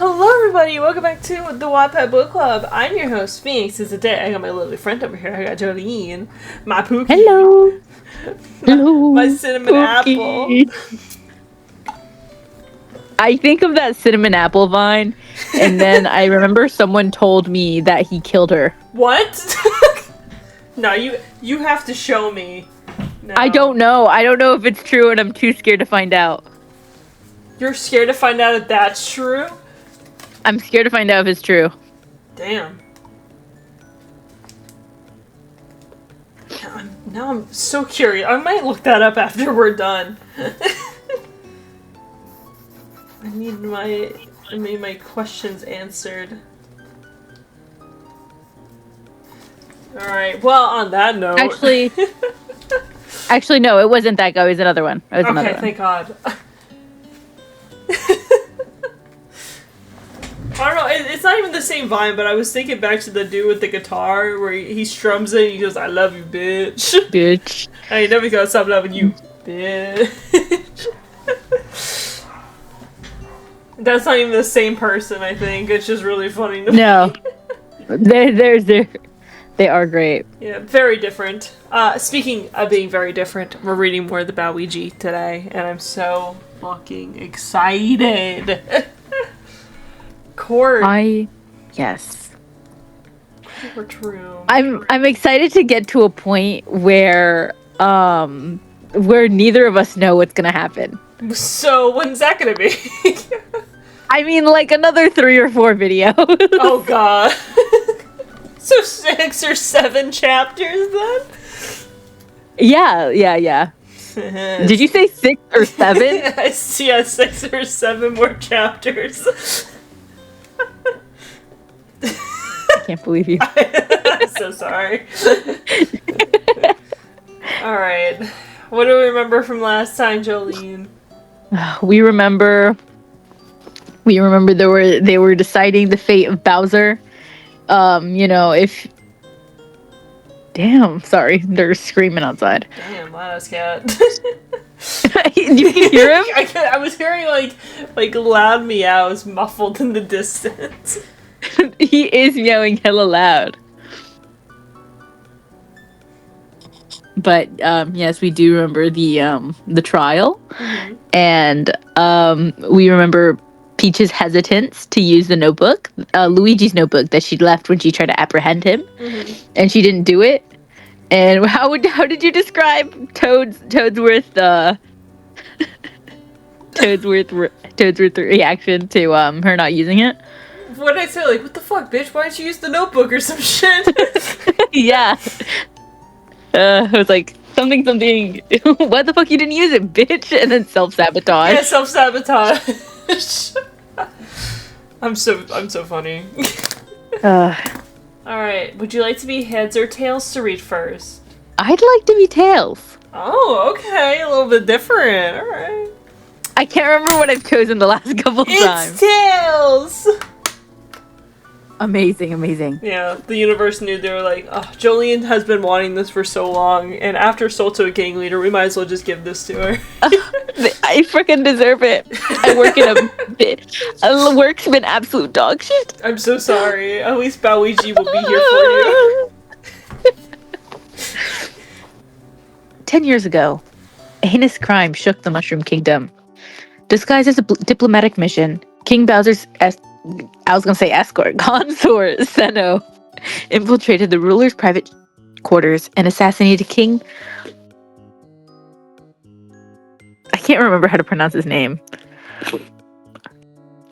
Hello everybody, welcome back to the Wattpad Book Club. I'm your host, Phoenix. Today I got my lovely friend over here. I got Joline, my Pookie. Hello. Hello. My cinnamon Pookie. apple. I think of that cinnamon apple vine, and then I remember someone told me that he killed her. What? No, you have to show me. No. I don't know. I don't know if it's true, and I'm too scared to find out. You're scared to find out if that's true? I'm scared to find out if it's true. Damn. Now I'm so curious. I might look that up after we're done. I need my questions answered. Alright, well, on that note... Actually, no, it wasn't that guy. It was another one. Okay, thank God. I don't know, it's not even the same vine, but I was thinking back to the dude with the guitar where he strums it and he goes, I love you, bitch. Bitch. I ain't never gonna stop loving you, bitch. That's not even the same person, I think. It's just really funny to me. No. They are great. Yeah, very different. Speaking of being very different, we're reading more of the Bowluigi today, and I'm so fucking excited. Yes. Courtroom. I'm excited to get to a point where neither of us know what's gonna happen. So when's that gonna be? I mean, like another 3 or 4 videos. Oh god. So 6 or 7 chapters then? Yeah. Did you say 6 or 7? Yeah, 6 or 7 more chapters. I can't believe you. I'm so sorry. Alright. What do we remember from last time, Joline? We remember they were deciding the fate of Bowser. If... Damn, sorry. They're screaming outside. Damn, loud cat. You can hear him? I was hearing like loud meows muffled in the distance. He is meowing hella loud. But yes, we do remember the trial. Mm-hmm. And we remember Peach's hesitance to use the notebook, Luigi's notebook that she left when she tried to apprehend him, and she didn't do it. And how did you describe Toadsworth's reaction to her not using it? What did I say? Like, what the fuck, bitch? Why didn't you use the notebook or some shit? Yeah. I was like, something. Why the fuck you didn't use it, bitch? And then self-sabotage. Yeah, self-sabotage. I'm so funny. Alright, would you like to be heads or tails to read first? I'd like to be tails. Oh, okay. A little bit different. Alright. I can't remember what I've chosen the last couple times. It's tails! Amazing. Yeah, the universe knew. They were like, oh, Joline has been wanting this for so long, and after sold to a gang leader, we might as well just give this to her. I freaking deserve it. I work in a work's been absolute dog shit. I'm so sorry. At least Bowluigi will be here for you. 10 years ago, a heinous crime shook the Mushroom Kingdom. Disguised as a diplomatic mission, King Bowser's escort, consort, Senno, infiltrated the ruler's private quarters and assassinated King... I can't remember how to pronounce his name.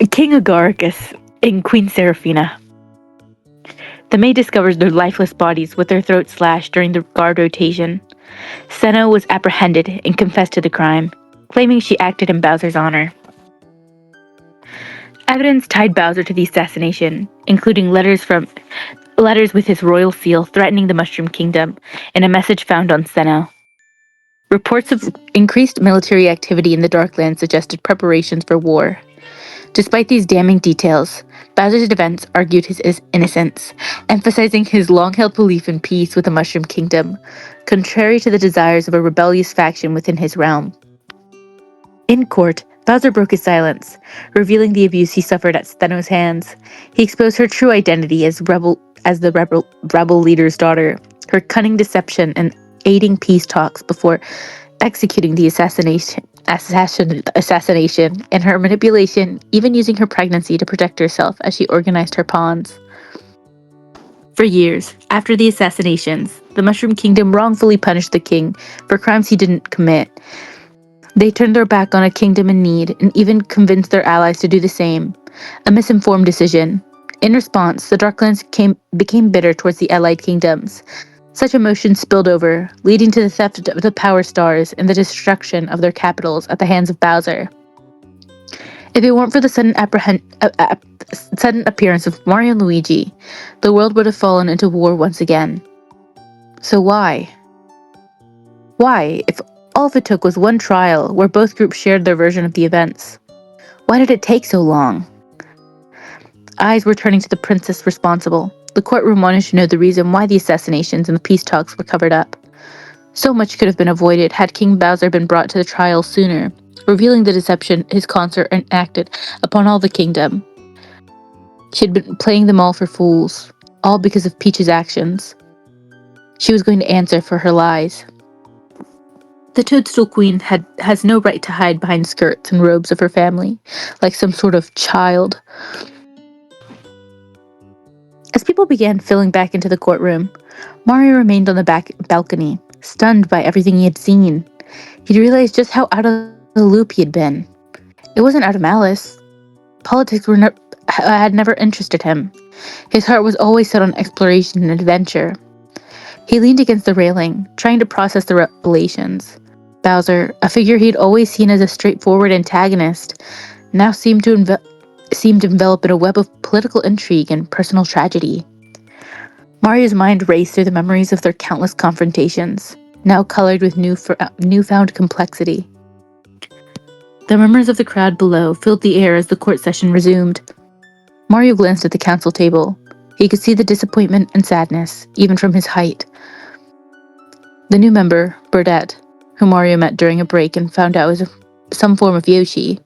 King Agaricus and Queen Seraphina. The maid discovers their lifeless bodies with their throats slashed during the guard rotation. Senno was apprehended and confessed to the crime, claiming she acted in Bowser's honor. Evidence tied Bowser to the assassination, including letters with his royal seal threatening the Mushroom Kingdom, and a message found on Senno. Reports of increased military activity in the Darklands suggested preparations for war. Despite these damning details, Bowser's defense argued his innocence, emphasizing his long-held belief in peace with the Mushroom Kingdom, contrary to the desires of a rebellious faction within his realm. In court, Bowser broke his silence, revealing the abuse he suffered at Steno's hands. He exposed her true identity as the rebel leader's daughter, her cunning deception and aiding peace talks before executing the assassination, and her manipulation, even using her pregnancy to protect herself as she organized her pawns. For years, after the assassinations, the Mushroom Kingdom wrongfully punished the king for crimes he didn't commit. They turned their back on a kingdom in need and even convinced their allies to do the same, a misinformed decision. In response, the Darklands became bitter towards the allied kingdoms. Such emotions spilled over, leading to the theft of the Power Stars and the destruction of their capitals at the hands of Bowser. If it weren't for the sudden appearance of Mario and Luigi, the world would have fallen into war once again. So why? Why, if all of it took was one trial where both groups shared their version of the events? Why did it take so long? Eyes were turning to the princess responsible. The courtroom wanted to know the reason why the assassinations and the peace talks were covered up. So much could have been avoided had King Bowser been brought to the trial sooner, revealing the deception his consort enacted upon all the kingdom. She had been playing them all for fools, all because of Peach's actions. She was going to answer for her lies. The Toadstool Queen has no right to hide behind skirts and robes of her family, like some sort of child. As people began filling back into the courtroom, Mario remained on the back balcony, stunned by everything he had seen. He'd realized just how out of the loop he had been. It wasn't out of malice. Politics had never interested him. His heart was always set on exploration and adventure. He leaned against the railing, trying to process the revelations. Bowser, a figure he'd always seen as a straightforward antagonist, now seemed enveloped in a web of political intrigue and personal tragedy. Mario's mind raced through the memories of their countless confrontations, now colored with newfound complexity. The murmurs of the crowd below filled the air as the court session resumed. Mario glanced at the council table. He could see the disappointment and sadness, even from his height. The new member, Burdette, who Mario met during a break and found out was some form of Yoshi,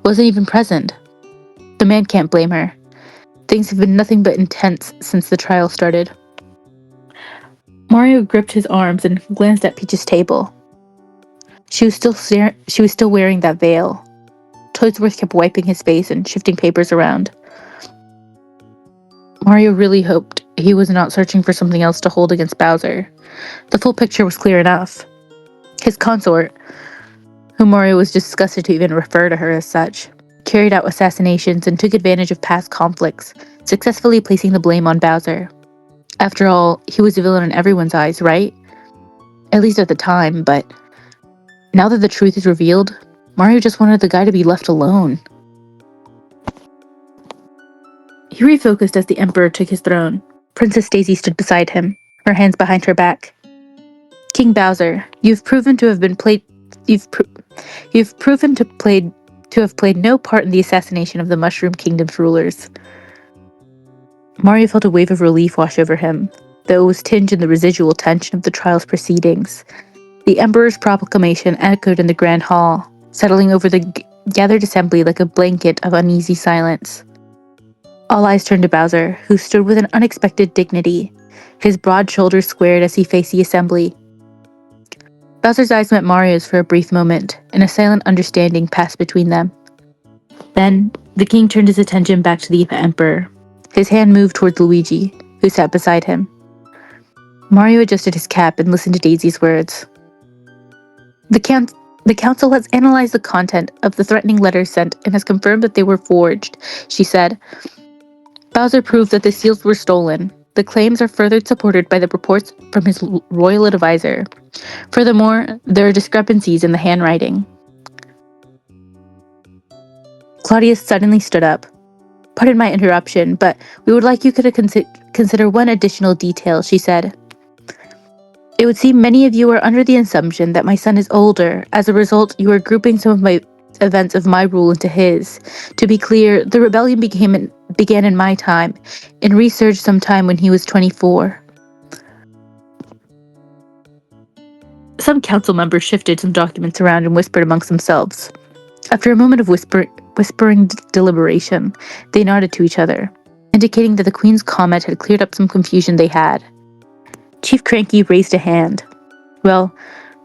wasn't even present. The man can't blame her. Things have been nothing but intense since the trial started. Mario gripped his arms and glanced at Peach's table. She was still wearing that veil. Toadsworth kept wiping his face and shifting papers around. Mario really hoped he was not searching for something else to hold against Bowser. The full picture was clear enough. His consort, whom Mario was disgusted to even refer to her as such, carried out assassinations and took advantage of past conflicts, successfully placing the blame on Bowser. After all, he was a villain in everyone's eyes, right? At least at the time, but now that the truth is revealed, Mario just wanted the guy to be left alone. He refocused as the Emperor took his throne. Princess Daisy stood beside him, her hands behind her back. King Bowser, you've proven to have played no part in the assassination of the Mushroom Kingdom's rulers. Mario felt a wave of relief wash over him, though it was tinged in the residual tension of the trial's proceedings. The Emperor's proclamation echoed in the Grand Hall, settling over the gathered assembly like a blanket of uneasy silence. All eyes turned to Bowser, who stood with an unexpected dignity, his broad shoulders squared as he faced the assembly. Bowser's eyes met Mario's for a brief moment, and a silent understanding passed between them. Then, the king turned his attention back to the Emperor. His hand moved towards Luigi, who sat beside him. Mario adjusted his cap and listened to Daisy's words. The council has analyzed the content of the threatening letters sent and has confirmed that they were forged, she said. Bowser proved that the seals were stolen. The claims are further supported by the reports from his royal advisor. Furthermore, there are discrepancies in the handwriting. Claudius suddenly stood up. Pardon my interruption, but we would like you to consider one additional detail, she said. It would seem many of you are under the assumption that my son is older. As a result, you are grouping some of my events of my rule into his. To be clear, the rebellion began in my time and resurged sometime when he was 24. Some council members shifted some documents around and whispered amongst themselves. After a moment of whispering deliberation, they nodded to each other, indicating that the Queen's comment had cleared up some confusion they had. Chief Cranky raised a hand. "Well,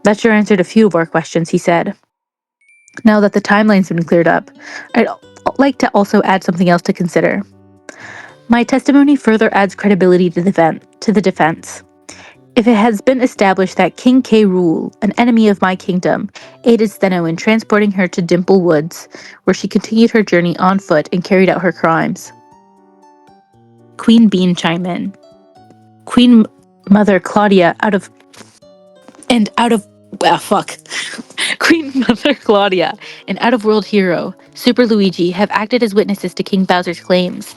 that sure answered a few of our questions," he said. "Now that the timeline's been cleared up, I'd like to also add something else to consider. My testimony further adds credibility to the defense. If it has been established that King K. Rool, an enemy of my kingdom, aided Steno in transporting her to Dimple Woods, where she continued her journey on foot and carried out her crimes." Queen Bean chimed in. Queen Mother Claudia Queen Mother Claudia, an out-of-world hero, Super Luigi, have acted as witnesses to King Bowser's claims.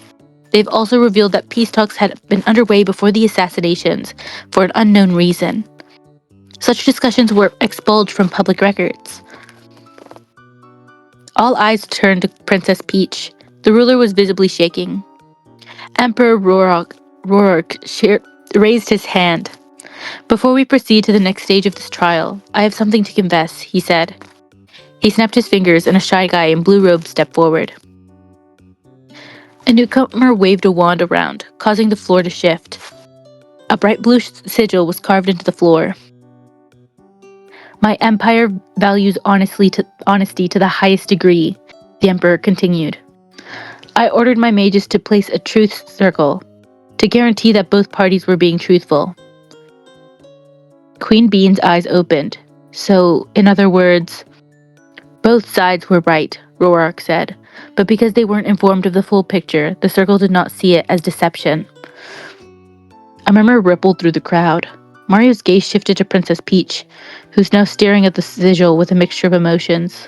They've also revealed that peace talks had been underway before the assassinations for an unknown reason. Such discussions were expelled from public records. All eyes turned to Princess Peach. The ruler was visibly shaking. Emperor Roark raised his hand. "Before we proceed to the next stage of this trial, I have something to confess," he said. He snapped his fingers and a shy guy in blue robes stepped forward. A newcomer waved a wand around, causing the floor to shift. A bright blue sigil was carved into the floor. "My empire values honesty to the highest degree," the emperor continued. "I ordered my mages to place a truth circle to guarantee that both parties were being truthful." Queen Bean's eyes opened. "So, in other words, both sides were right," Roark said, "but because they weren't informed of the full picture, the circle did not see it as deception." A murmur rippled through the crowd. Mario's gaze shifted to Princess Peach, who's now staring at the sigil with a mixture of emotions.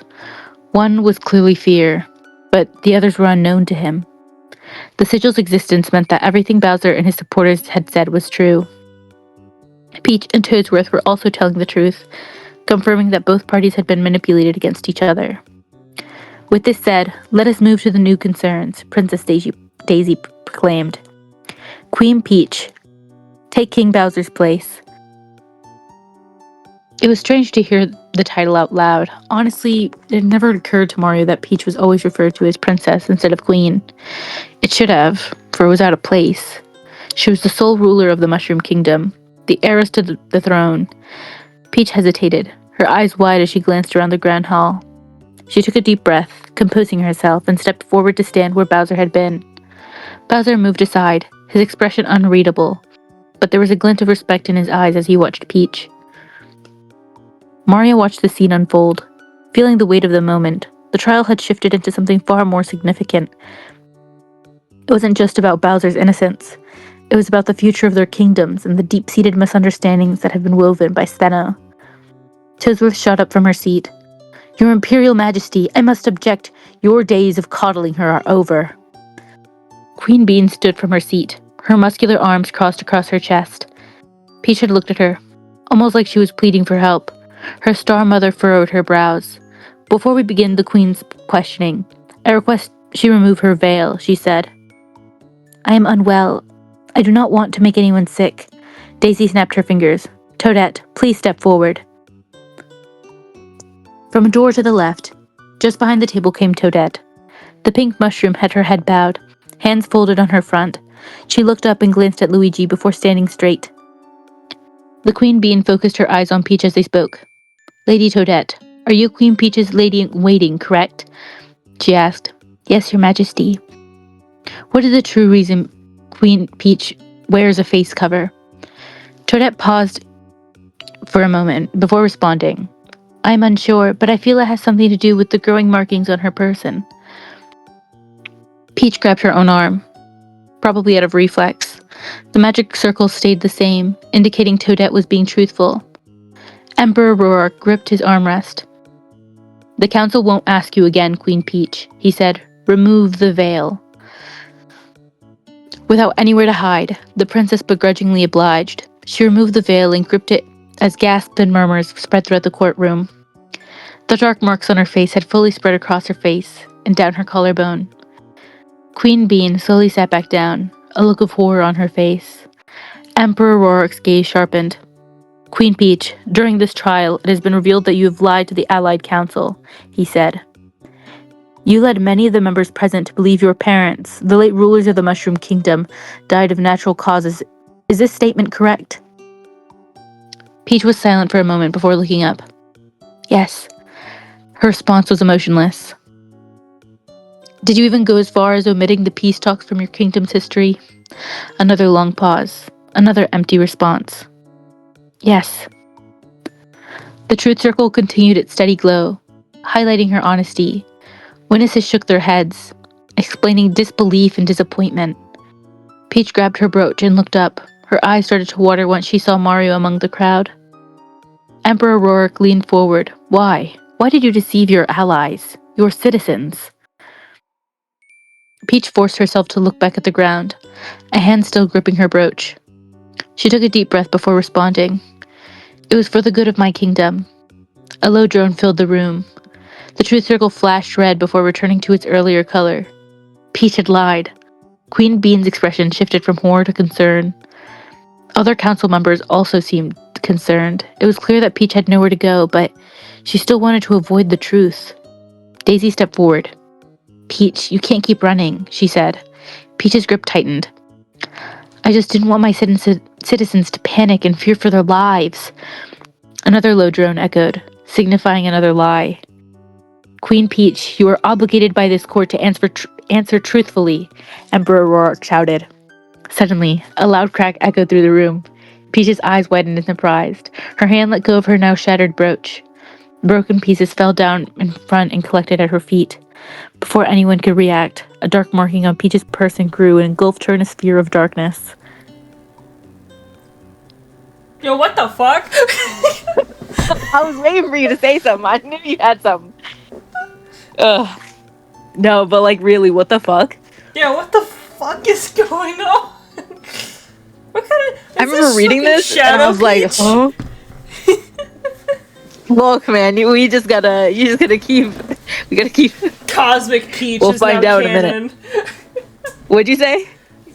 One was clearly fear, but the others were unknown to him. The sigil's existence meant that everything Bowser and his supporters had said was true. Peach and Toadsworth were also telling the truth, confirming that both parties had been manipulated against each other. "With this said, let us move to the new concerns," Princess Daisy proclaimed. "Queen Peach, take King Bowser's place." It was strange to hear the title out loud. Honestly, it never occurred to Mario that Peach was always referred to as Princess instead of Queen. It should have, for it was out of place. She was the sole ruler of the Mushroom Kingdom, the heiress to the throne. Peach hesitated, her eyes wide as she glanced around the Grand Hall. She took a deep breath, composing herself, and stepped forward to stand where Bowser had been. Bowser moved aside, his expression unreadable, but there was a glint of respect in his eyes as he watched Peach. Mario watched the scene unfold, feeling the weight of the moment. The trial had shifted into something far more significant. It wasn't just about Bowser's innocence. It was about the future of their kingdoms and the deep-seated misunderstandings that had been woven by Steno. Toadsworth shot up from her seat. "Your Imperial Majesty, I must object. Your days of coddling her are over." Queen Bean stood from her seat, her muscular arms crossed across her chest. Peach had looked at her, almost like she was pleading for help. Her star mother furrowed her brows. "Before we begin the Queen's questioning, I request she remove her veil," she said. "I am unwell. I do not want to make anyone sick." Daisy snapped her fingers. "Toadette, please step forward." From a door to the left, just behind the table, came Toadette. The pink mushroom had her head bowed, hands folded on her front. She looked up and glanced at Luigi before standing straight. The Queen Bean focused her eyes on Peach as they spoke. "Lady Toadette, are you Queen Peach's lady-in-waiting, correct?" she asked. "Yes, Your Majesty." "What is the true reason Queen Peach wears a face cover?" Toadette paused for a moment before responding. "I'm unsure, but I feel it has something to do with the growing markings on her person." Peach grabbed her own arm, probably out of reflex. The magic circle stayed the same, indicating Toadette was being truthful. Emperor Roark gripped his armrest. "The council won't ask you again, Queen Peach," he said. "Remove the veil." Without anywhere to hide, the princess begrudgingly obliged. She removed the veil and gripped it as gasps and murmurs spread throughout the courtroom. The dark marks on her face had fully spread across her face and down her collarbone. Queen Bean slowly sat back down, a look of horror on her face. Emperor Roark's gaze sharpened. "Queen Peach, during this trial, it has been revealed that you have lied to the Allied Council," he said. You led many of the members present to believe your parents, the late rulers of the Mushroom Kingdom, died of natural causes. Is this statement correct? Peach was silent for a moment before looking up. Yes. Her response was emotionless. Did you even go as far as omitting the peace talks from your kingdom's history? Another long pause. Another empty response. Yes. The truth circle continued its steady glow, highlighting her honesty. Witnesses shook their heads, explaining disbelief and disappointment. Peach grabbed her brooch and looked up. Her eyes started to water once she saw Mario among the crowd. Emperor Rorik leaned forward. Why? Why did you deceive your allies, your citizens? Peach forced herself to look back at the ground, a hand still gripping her brooch. She took a deep breath before responding. It was for the good of my kingdom. A low drone filled the room. The truth circle flashed red before returning to its earlier color. Peach had lied. Queen Bean's expression shifted from horror to concern. Other council members also seemed concerned. It was clear that Peach had nowhere to go, but she still wanted to avoid the truth. Daisy stepped forward. Peach, you can't keep running, she said. Peach's grip tightened. I just didn't want my citizens to panic and fear for their lives. Another low drone echoed, signifying another lie. Queen Peach, you are obligated by this court to answer truthfully, Emperor Rorik shouted. Suddenly, a loud crack echoed through the room. Peach's eyes widened in surprise. Her hand let go of her now shattered brooch. Broken pieces fell down in front and collected at her feet. Before anyone could react, a dark marking on Peach's person grew and engulfed her in a sphere of darkness. Yo, what the fuck? I was waiting for you to say something. I knew you had something. Ugh. No, but like really, what the fuck? Yeah, what the fuck is going on? What kind of? I remember reading this and I was like, huh? Look, man, we just gotta keep Cosmic Peach We'll is find now out in a canon. minute. What'd you say?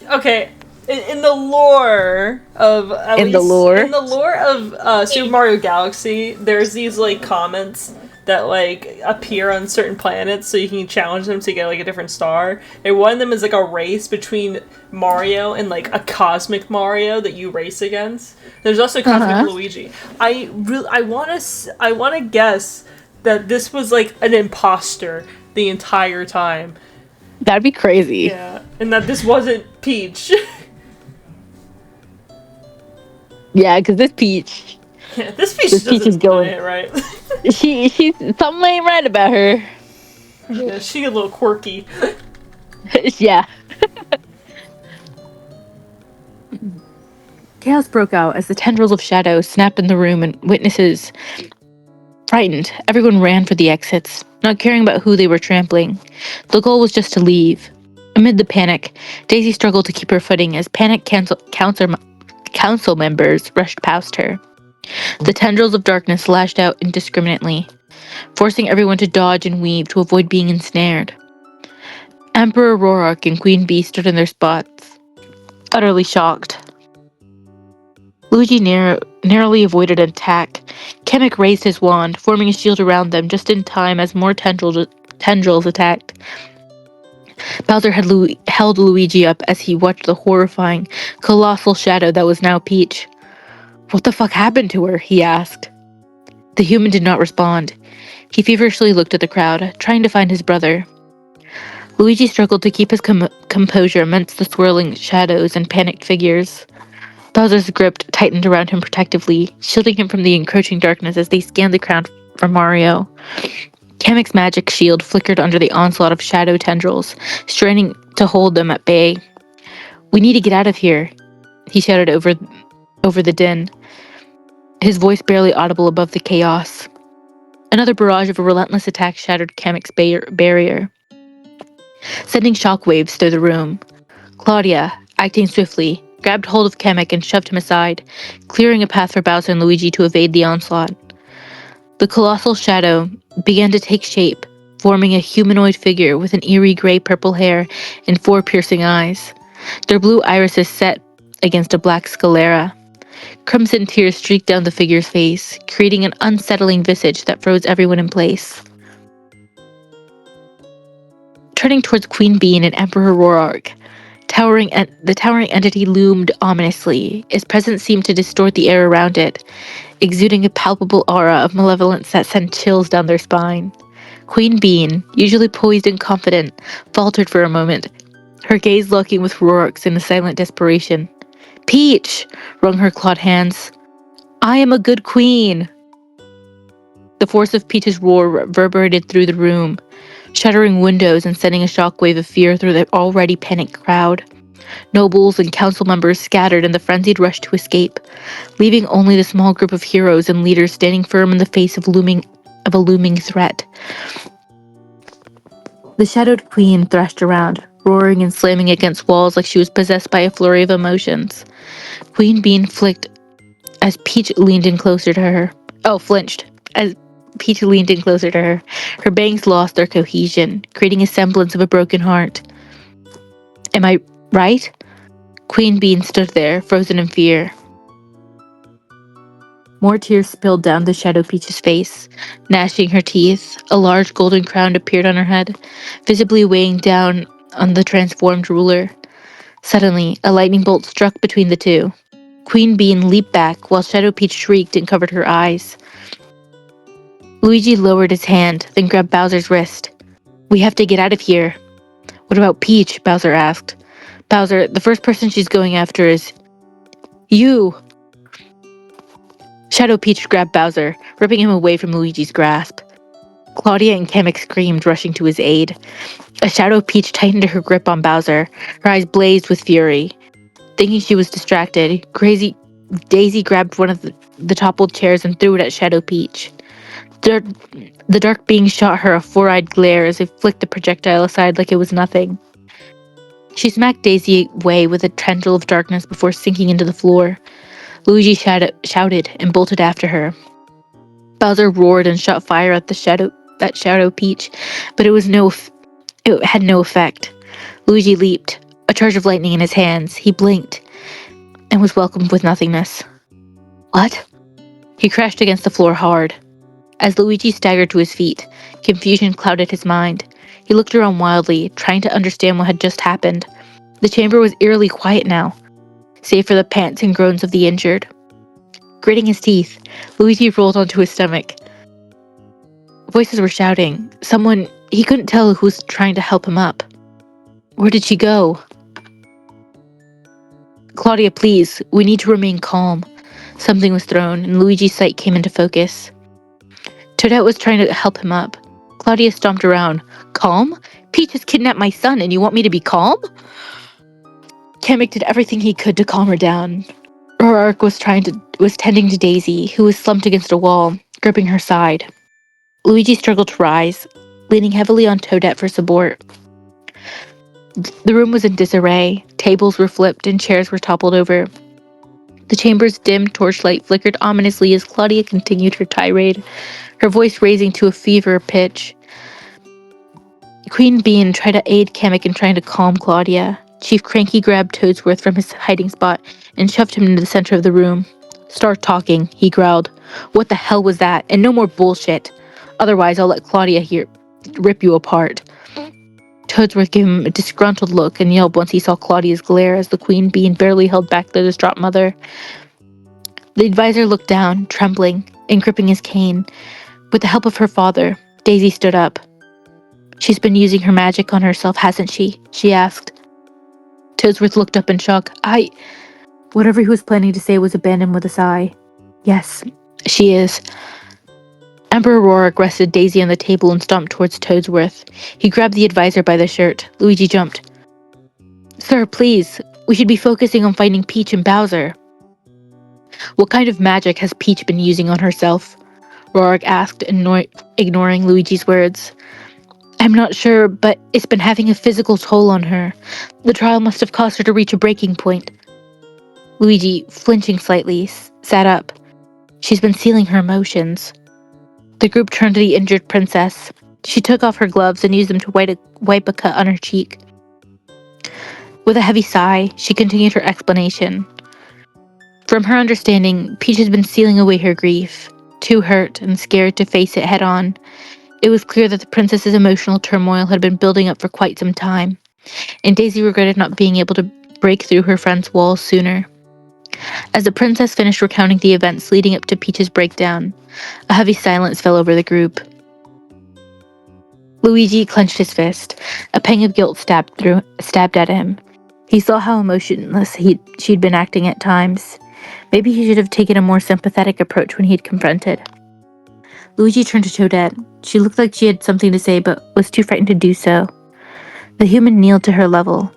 Okay, in the lore of the lore of Super Mario Galaxy, there's these like comments that like appear on certain planets, so you can challenge them to get like a different star. And one of them is like a race between Mario and like a cosmic Mario that you race against. There's also cosmic Luigi. I want to guess that this was like an imposter the entire time. That'd be crazy. Yeah, and that this wasn't Peach. Yeah, because this Peach. Yeah, this Peach is going it right. She's something ain't right about her. Yeah, she's a little quirky. Yeah. Chaos broke out as the tendrils of shadow snapped in the room, and witnesses, frightened, everyone ran for the exits, not caring about who they were trampling. The goal was just to leave. Amid the panic, Daisy struggled to keep her footing as panicked council members rushed past her. The tendrils of darkness lashed out indiscriminately, forcing everyone to dodge and weave to avoid being ensnared. Emperor Rorik and Queen Bee stood in their spots, utterly shocked. Luigi narrowly avoided an attack. Kamek raised his wand, forming a shield around them just in time as more tendrils attacked. Bowser had held Luigi up as he watched the horrifying, colossal shadow that was now Peach. What the fuck happened to her? He asked. The human did not respond. He feverishly looked at the crowd, trying to find his brother. Luigi struggled to keep his composure amidst the swirling shadows and panicked figures. Bowser's grip tightened around him protectively, shielding him from the encroaching darkness as they scanned the crowd for Mario. Kamek's magic shield flickered under the onslaught of shadow tendrils, straining to hold them at bay. We need to get out of here, he shouted over the din, his voice barely audible above the chaos. Another barrage of a relentless attack shattered Kamek's barrier, sending shockwaves through the room. Claudia, acting swiftly, grabbed hold of Kamek and shoved him aside, clearing a path for Bowser and Luigi to evade the onslaught. The colossal shadow began to take shape, forming a humanoid figure with an eerie gray-purple hair and 4 piercing eyes. Their blue irises set against a black sclera. Crimson tears streaked down the figure's face, creating an unsettling visage that froze everyone in place. turning towards Queen Bean and Emperor Roark. The towering entity loomed ominously. Its presence seemed to distort the air around it, exuding a palpable aura of malevolence that sent chills down their spine. Queen Bean, usually poised and confident, faltered for a moment, her gaze locking with Roark's in a silent desperation. "Peach!" wrung her clawed hands. "I am a good queen!" The force of Peach's roar reverberated through the room, shattering windows and sending a shockwave of fear through the already panicked crowd. Nobles and council members scattered in the frenzied rush to escape, leaving only the small group of heroes and leaders standing firm in the face of a looming threat. The shadowed queen thrashed around, roaring and slamming against walls like she was possessed by a flurry of emotions. Queen Bean flicked as Peach leaned in closer to her. Oh, flinched as Peach leaned in closer to her. Her bangs lost their cohesion, creating a semblance of a broken heart. "Am I right?" Queen Bean stood there, frozen in fear. More tears spilled down the Shadow Peach's face. Gnashing her teeth, a large golden crown appeared on her head, visibly weighing down on the transformed ruler. Suddenly, a lightning bolt struck between the two. Queen Bean leaped back while Shadow Peach shrieked and covered her eyes. Luigi lowered his hand, then grabbed Bowser's wrist. "We have to get out of here." "What about Peach?" Bowser asked. "Bowser, the first person she's going after is you." Shadow Peach grabbed Bowser, ripping him away from Luigi's grasp. Claudia and Kamek screamed, rushing to his aid. A Shadow Peach tightened her grip on Bowser. Her eyes blazed with fury. Thinking she was distracted, Daisy grabbed one of the toppled chairs and threw it at Shadow Peach. The dark being shot her a four-eyed glare as it flicked the projectile aside like it was nothing. She smacked Daisy away with a tendril of darkness before sinking into the floor. Luigi shouted and bolted after her. Bowser roared and shot fire at Shadow Peach, but it had no effect. Luigi leaped, a charge of lightning in his hands. He blinked and was welcomed with nothingness. "What?" He crashed against the floor hard. As Luigi staggered to his feet, confusion clouded his mind. He looked around wildly, trying to understand what had just happened. The chamber was eerily quiet now, save for the pants and groans of the injured. Gritting his teeth, Luigi rolled onto his stomach. Voices were shouting. He couldn't tell who was trying to help him up. Where did she go? "Claudia, please, we need to remain calm." Something was thrown, and Luigi's sight came into focus. Toadette was trying to help him up. Claudia stomped around. "Calm? Peach has kidnapped my son, and you want me to be calm?" Kamek did everything he could to calm her down. Roark was tending to Daisy, who was slumped against a wall, gripping her side. Luigi struggled to rise, leaning heavily on Toadette for support. The room was in disarray. Tables were flipped and chairs were toppled over. The chamber's dim torchlight flickered ominously as Claudia continued her tirade, her voice raising to a fever pitch. Queen Bean tried to aid Kamek in trying to calm Claudia. Chief Cranky grabbed Toadsworth from his hiding spot and shoved him into the center of the room. "Start talking," he growled. "What the hell was that? And no more bullshit. Otherwise, I'll let Claudia here rip you apart." Toadsworth gave him a disgruntled look and yelped once he saw Claudia's glare as the Queen Bean barely held back the distraught mother. The advisor looked down, trembling, and gripping his cane. With the help of her father, Daisy stood up. "She's been using her magic on herself, hasn't she?" she asked. Toadsworth looked up in shock. Whatever he was planning to say was abandoned with a sigh. "Yes, she is." Emperor Roark rested Daisy on the table and stomped towards Toadsworth. He grabbed the advisor by the shirt. Luigi jumped. "Sir, please. We should be focusing on finding Peach and Bowser." "What kind of magic has Peach been using on herself?" Roark asked, ignoring Luigi's words. "I'm not sure, but it's been having a physical toll on her. The trial must have caused her to reach a breaking point." Luigi, flinching slightly, sat up. "She's been sealing her emotions." The group turned to the injured princess. She took off her gloves and used them to wipe a cut on her cheek. With a heavy sigh, she continued her explanation. From her understanding, Peach has been sealing away her grief, too hurt and scared to face it head on. It was clear that the princess's emotional turmoil had been building up for quite some time, and Daisy regretted not being able to break through her friend's walls sooner. As the princess finished recounting the events leading up to Peach's breakdown, a heavy silence fell over the group. Luigi clenched his fist. A pang of guilt stabbed at him. He saw how emotionless she'd been acting at times. Maybe he should have taken a more sympathetic approach when he'd confronted. Luigi turned to Toadette. She looked like she had something to say, but was too frightened to do so. The human kneeled to her level.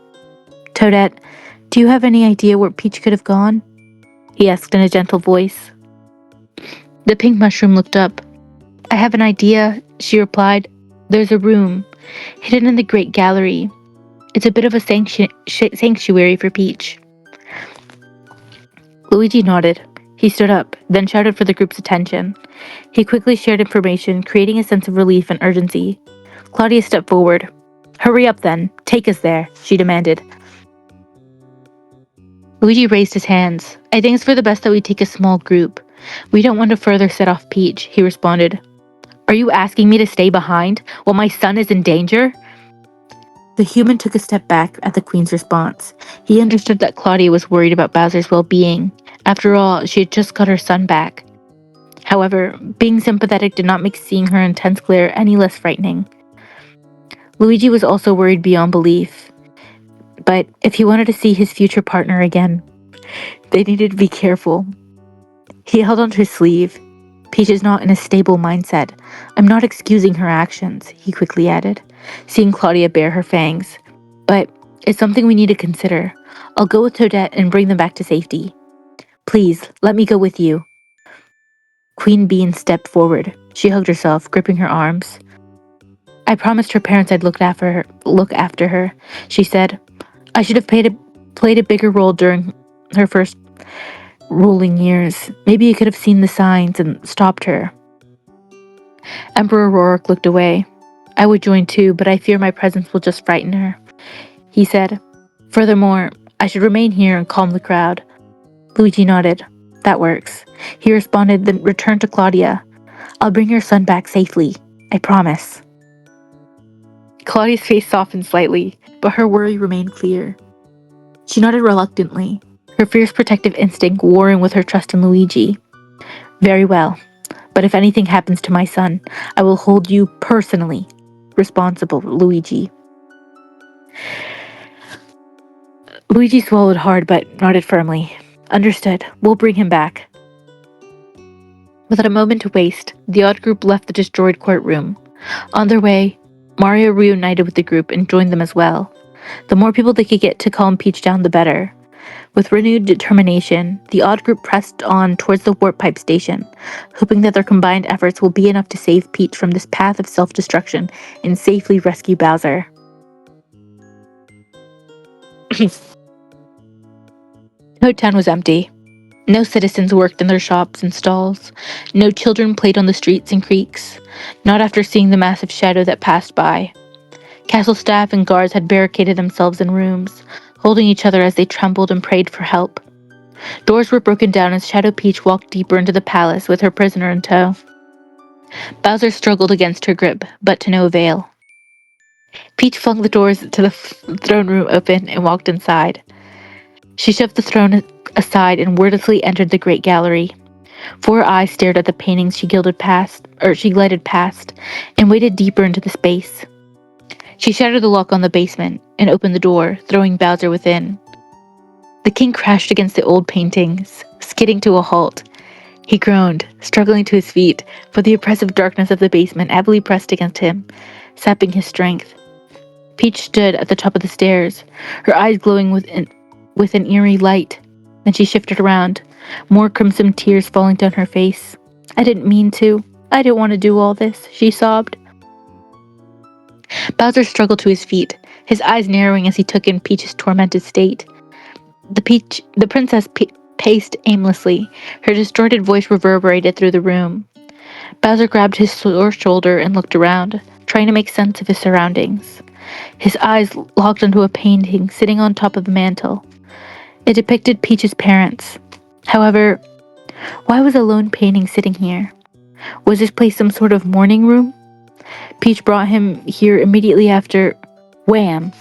Toadette, do you have any idea where Peach could have gone? He asked in a gentle voice. The pink mushroom looked up. I have an idea, she replied. There's a room, hidden in the Great Gallery. It's a bit of a sanctuary for Peach. Luigi nodded. He stood up, then shouted for the group's attention. He quickly shared information, creating a sense of relief and urgency. Claudia stepped forward. Hurry up then, take us there, she demanded. Luigi raised his hands. I think it's for the best that we take a small group. We don't want to further set off Peach, he responded. Are you asking me to stay behind while my son is in danger? The human took a step back at the queen's response. He understood that Claudia was worried about Bowser's well-being. After all, she had just got her son back. However, being sympathetic did not make seeing her intense glare any less frightening. Luigi was also worried beyond belief. But if he wanted to see his future partner again, they needed to be careful. He held onto his sleeve. Peach is not in a stable mindset. I'm not excusing her actions, he quickly added, seeing Claudia bare her fangs. But it's something we need to consider. I'll go with Toadette and bring them back to safety. Please, let me go with you. Queen Bean stepped forward. She hugged herself, gripping her arms. I promised her parents I'd look after her, she said. I should have played a bigger role during her first ruling years. Maybe you could have seen the signs and stopped her. Emperor Rourke looked away. I would join too, but I fear my presence will just frighten her, he said. Furthermore, I should remain here and calm the crowd. Luigi nodded. That works. He responded, then returned to Claudia. I'll bring your son back safely. I promise. Claudia's face softened slightly, but her worry remained clear. She nodded reluctantly, her fierce protective instinct warring with her trust in Luigi. Very well, but if anything happens to my son, I will hold you personally responsible, Luigi. Luigi swallowed hard but nodded firmly. Understood. We'll bring him back. Without a moment to waste, the odd group left the destroyed courtroom. On their way, Mario reunited with the group and joined them as well. The more people they could get to calm Peach down, the better. With renewed determination, the odd group pressed on towards the warp pipe station, hoping that their combined efforts will be enough to save Peach from this path of self-destruction and safely rescue Bowser. Toad Town was empty. No citizens worked in their shops and stalls. No children played on the streets and creeks, not after seeing the massive shadow that passed by. Castle staff and guards had barricaded themselves in rooms, holding each other as they trembled and prayed for help. Doors were broken down as Shadow Peach walked deeper into the palace with her prisoner in tow. Bowser struggled against her grip, but to no avail. Peach flung the doors to the throne room open and walked inside. She shoved the throne aside and wordlessly entered the great gallery. 4 eyes stared at the paintings she glided past, and waded deeper into the space. She shattered the lock on the basement and opened the door, throwing Bowser within. The king crashed against the old paintings, skidding to a halt. He groaned, struggling to his feet, for the oppressive darkness of the basement heavily pressed against him, sapping his strength. Peach stood at the top of the stairs, her eyes glowing with an eerie light. Then she shifted around, more crimson tears falling down her face. I didn't mean to. I didn't want to do all this, she sobbed. Bowser struggled to his feet, his eyes narrowing as he took in Peach's tormented state. The princess paced aimlessly. Her distorted voice reverberated through the room. Bowser grabbed his sore shoulder and looked around, trying to make sense of his surroundings. His eyes locked onto a painting sitting on top of the mantel. It depicted Peach's parents. However, why was a lone painting sitting here? Was this place some sort of mourning room? Peach brought him here immediately after. Wham!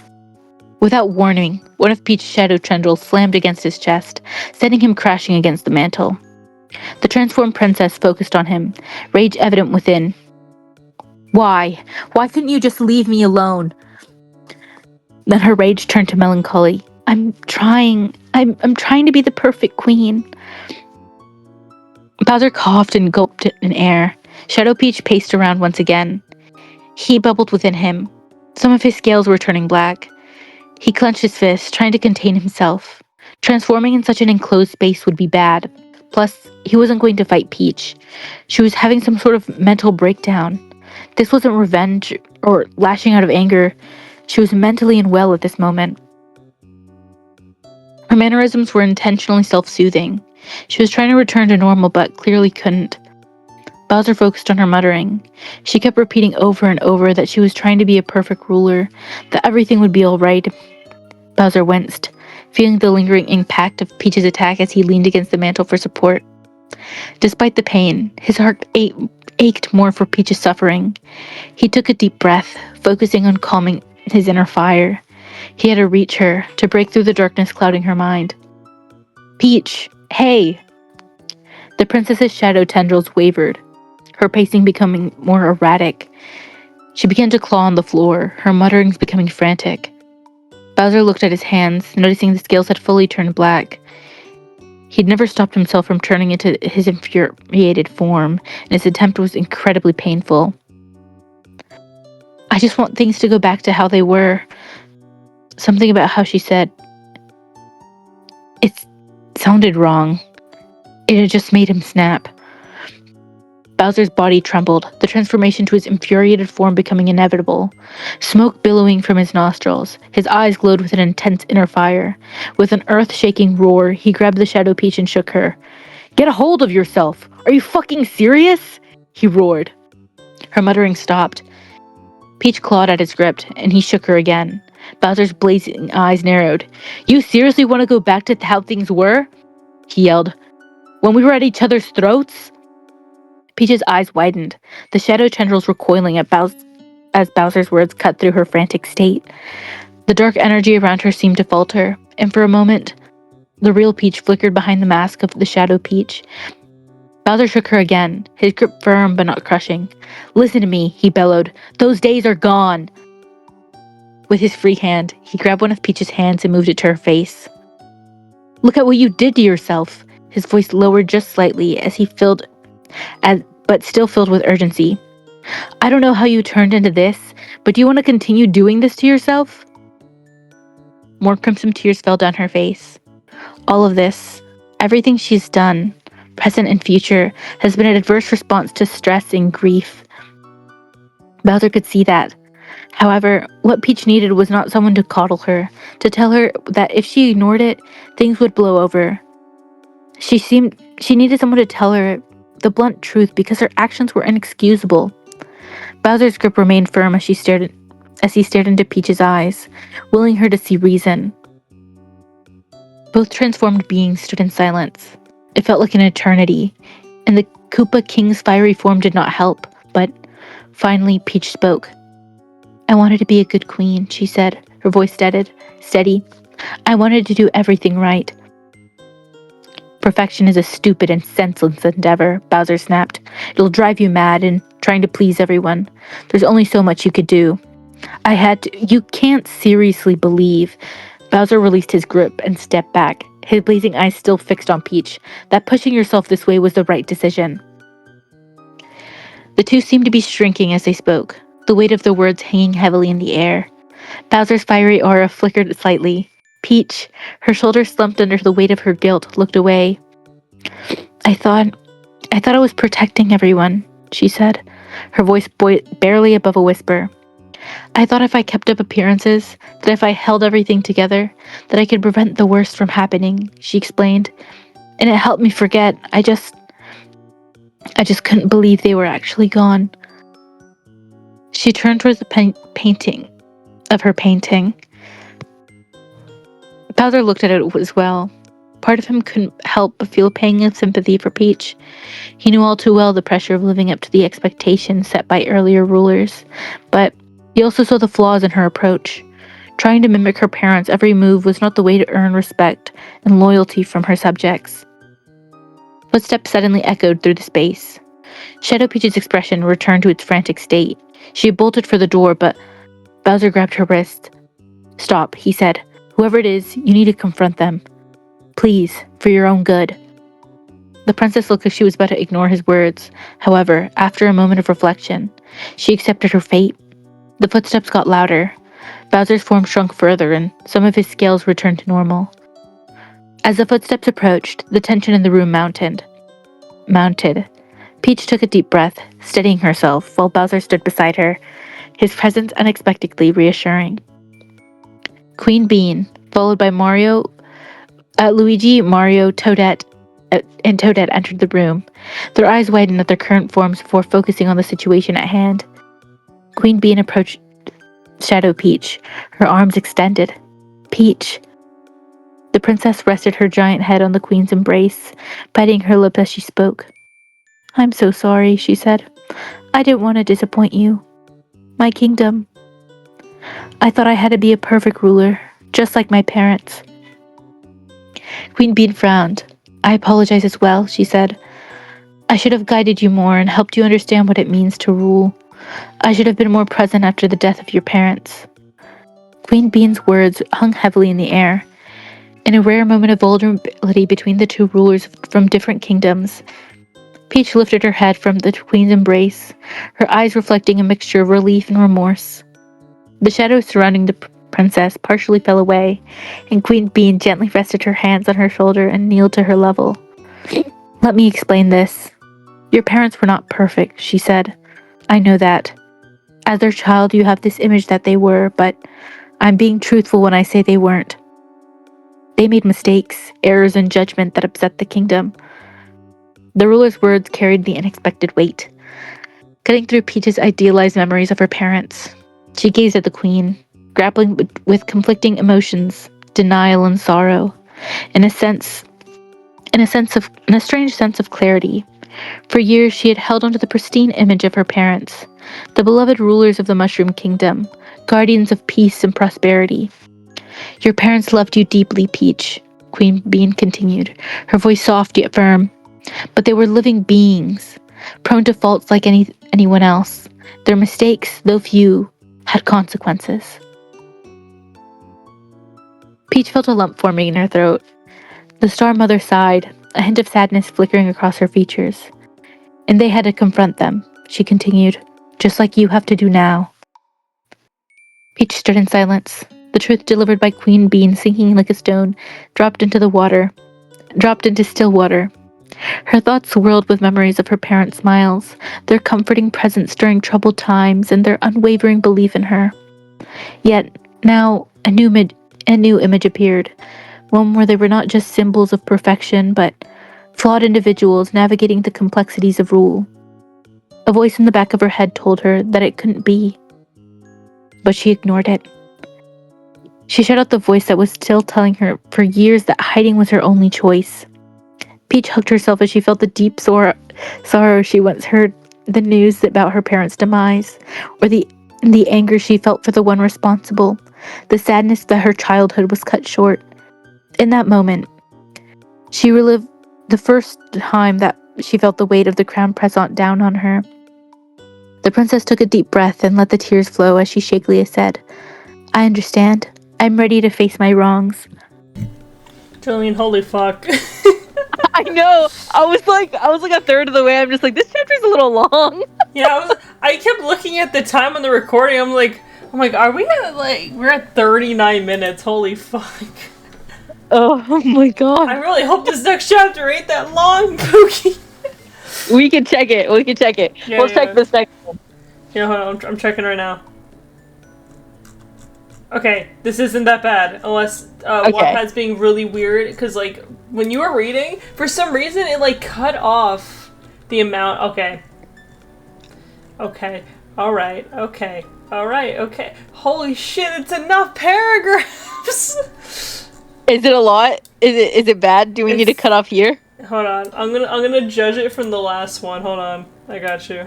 Without warning, one of Peach's shadow tendrils slammed against his chest, sending him crashing against the mantel. The transformed princess focused on him, rage evident within. Why? Why couldn't you just leave me alone? Then her rage turned to melancholy. I'm trying to be the perfect queen. Bowser coughed and gulped in air. Shadow Peach paced around once again. Heat bubbled within him. Some of his scales were turning black. He clenched his fist, trying to contain himself. Transforming in such an enclosed space would be bad. Plus, he wasn't going to fight Peach. She was having some sort of mental breakdown. This wasn't revenge or lashing out of anger. She was mentally unwell at this moment. Her mannerisms were intentionally self-soothing. She was trying to return to normal, but clearly couldn't. Bowser focused on her muttering. She kept repeating over and over that she was trying to be a perfect ruler, that everything would be alright. Bowser winced, feeling the lingering impact of Peach's attack as he leaned against the mantel for support. Despite the pain, his heart ached more for Peach's suffering. He took a deep breath, focusing on calming his inner fire. He had to reach her, to break through the darkness clouding her mind. Peach, hey! The princess's shadow tendrils wavered, her pacing becoming more erratic. She began to claw on the floor, her mutterings becoming frantic. Bowser looked at his hands, noticing the scales had fully turned black. He'd never stopped himself from turning into his infuriated form, and his attempt was incredibly painful. I just want things to go back to how they were. Something about how she said. It sounded wrong. It had just made him snap. Bowser's body trembled, the transformation to his infuriated form becoming inevitable. Smoke billowing from his nostrils, his eyes glowed with an intense inner fire. With an earth-shaking roar, he grabbed the Shadow Peach and shook her. Get a hold of yourself! Are you fucking serious? He roared. Her muttering stopped. Peach clawed at his grip, and he shook her again. Bowser's blazing eyes narrowed. You seriously want to go back to how things were? He yelled. When we were at each other's throats? Peach's eyes widened, the shadow tendrils recoiling as Bowser's words cut through her frantic state. The dark energy around her seemed to falter, and for a moment, the real Peach flickered behind the mask of the Shadow Peach. Bowser shook her again, his grip firm but not crushing. Listen to me, he bellowed. Those days are gone. With his free hand, he grabbed one of Peach's hands and moved it to her face. Look at what you did to yourself. His voice lowered just slightly as he but still filled with urgency. I don't know how you turned into this, but do you want to continue doing this to yourself? More crimson tears fell down her face. All of this, everything she's done, present and future, has been an adverse response to stress and grief. Bowser could see that. However, what Peach needed was not someone to coddle her, to tell her that if she ignored it, things would blow over. She needed someone to tell her the blunt truth because her actions were inexcusable. Bowser's grip remained firm as he stared into Peach's eyes, willing her to see reason. Both transformed beings stood in silence. It felt like an eternity, and the Koopa King's fiery form did not help, but finally Peach spoke. I wanted to be a good queen, she said, her voice steady. I wanted to do everything right. Perfection is a stupid and senseless endeavor, Bowser snapped. It'll drive you mad in trying to please everyone. There's only so much you could do. You can't seriously believe. Bowser released his grip and stepped back, his blazing eyes still fixed on Peach, that pushing yourself this way was the right decision. The two seemed to be shrinking as they spoke, the weight of the words hanging heavily in the air. Bowser's fiery aura flickered slightly. Peach, her shoulders slumped under the weight of her guilt, looked away. I thought I was protecting everyone, she said, her voice barely above a whisper. I thought if I kept up appearances, that if I held everything together, that I could prevent the worst from happening, she explained. And it helped me forget. I just couldn't believe they were actually gone. She turned towards the painting. Bowser looked at it as well. Part of him couldn't help but feel a pang of sympathy for Peach. He knew all too well the pressure of living up to the expectations set by earlier rulers, but he also saw the flaws in her approach. Trying to mimic her parents' every move was not the way to earn respect and loyalty from her subjects. Footsteps suddenly echoed through the space. Shadow Peach's expression returned to its frantic state. She bolted for the door, but Bowser grabbed her wrist. "Stop," he said. "Whoever it is, you need to confront them. Please, for your own good." The princess looked like she was about to ignore his words. However, after a moment of reflection, she accepted her fate. The footsteps got louder. Bowser's form shrunk further, and some of his scales returned to normal. As the footsteps approached, the tension in the room mounted. Peach took a deep breath, steadying herself, while Bowser stood beside her, his presence unexpectedly reassuring. Queen Bean, followed by Luigi, Mario, Toadette, and Toadette entered the room. Their eyes widened at their current forms before focusing on the situation at hand. Queen Bean approached Shadow Peach, her arms extended. "Peach." The princess rested her giant head on the queen's embrace, biting her lip as she spoke. "I'm so sorry," she said. "I didn't want to disappoint you. My kingdom. I thought I had to be a perfect ruler, just like my parents." Queen Bean frowned. "I apologize as well," she said. "I should have guided you more and helped you understand what it means to rule. I should have been more present after the death of your parents." Queen Bean's words hung heavily in the air. In a rare moment of vulnerability between the two rulers from different kingdoms, Peach lifted her head from the queen's embrace, her eyes reflecting a mixture of relief and remorse. The shadows surrounding the princess partially fell away, and Queen Bean gently rested her hands on her shoulder and kneeled to her level. "Let me explain this. Your parents were not perfect," she said. "I know that. As their child, you have this image that they were, but I'm being truthful when I say they weren't. They made mistakes, errors in judgment that upset the kingdom." The ruler's words carried the unexpected weight, cutting through Peach's idealized memories of her parents. She gazed at the queen, grappling with conflicting emotions, denial and sorrow, in a strange sense of clarity. For years she had held onto the pristine image of her parents, the beloved rulers of the Mushroom Kingdom, guardians of peace and prosperity. "Your parents loved you deeply, Peach," Queen Bean continued, her voice soft yet firm. "But they were living beings, prone to faults like anyone else. Their mistakes, though few, had consequences." Peach felt a lump forming in her throat. The Star Mother sighed, a hint of sadness flickering across her features. "And they had to confront them," she continued, "just like you have to do now." Peach stood in silence, the truth delivered by Queen Bean sinking like a stone dropped into still water. Her thoughts swirled with memories of her parents' smiles, their comforting presence during troubled times, and their unwavering belief in her. Yet, now, a new image appeared, one where they were not just symbols of perfection, but flawed individuals navigating the complexities of rule. A voice in the back of her head told her that it couldn't be, but she ignored it. She shut out the voice that was still telling her for years that hiding was her only choice. Peach hugged herself as she felt the deep sorrow she once heard the news about her parents' demise, or the anger she felt for the one responsible, the sadness that her childhood was cut short. In that moment, she relived the first time that she felt the weight of the crown press down on her. The princess took a deep breath and let the tears flow as she shakily said, "I understand. I'm ready to face my wrongs." Joline, holy fuck. I know. I was like a third of the way. I'm just like, this chapter's a little long. Yeah, I kept looking at the time on the recording. I'm like, are we at we're at 39 minutes? Holy fuck. Oh my god. I really hope this next chapter ain't that long, Pookie. We can check it. Yeah, We'll check this next one. Yeah, hold on. I'm checking right now. Okay, this isn't that bad, unless Wattpad's being really weird, because, like, when you were reading, for some reason, it, like, cut off the amount. Okay. Okay. Alright. Okay. Alright. Okay. Holy shit, it's enough paragraphs! Is it a lot? Is it bad? Do we need to cut off here? Hold on. I'm gonna judge it from the last one. Hold on. I got you.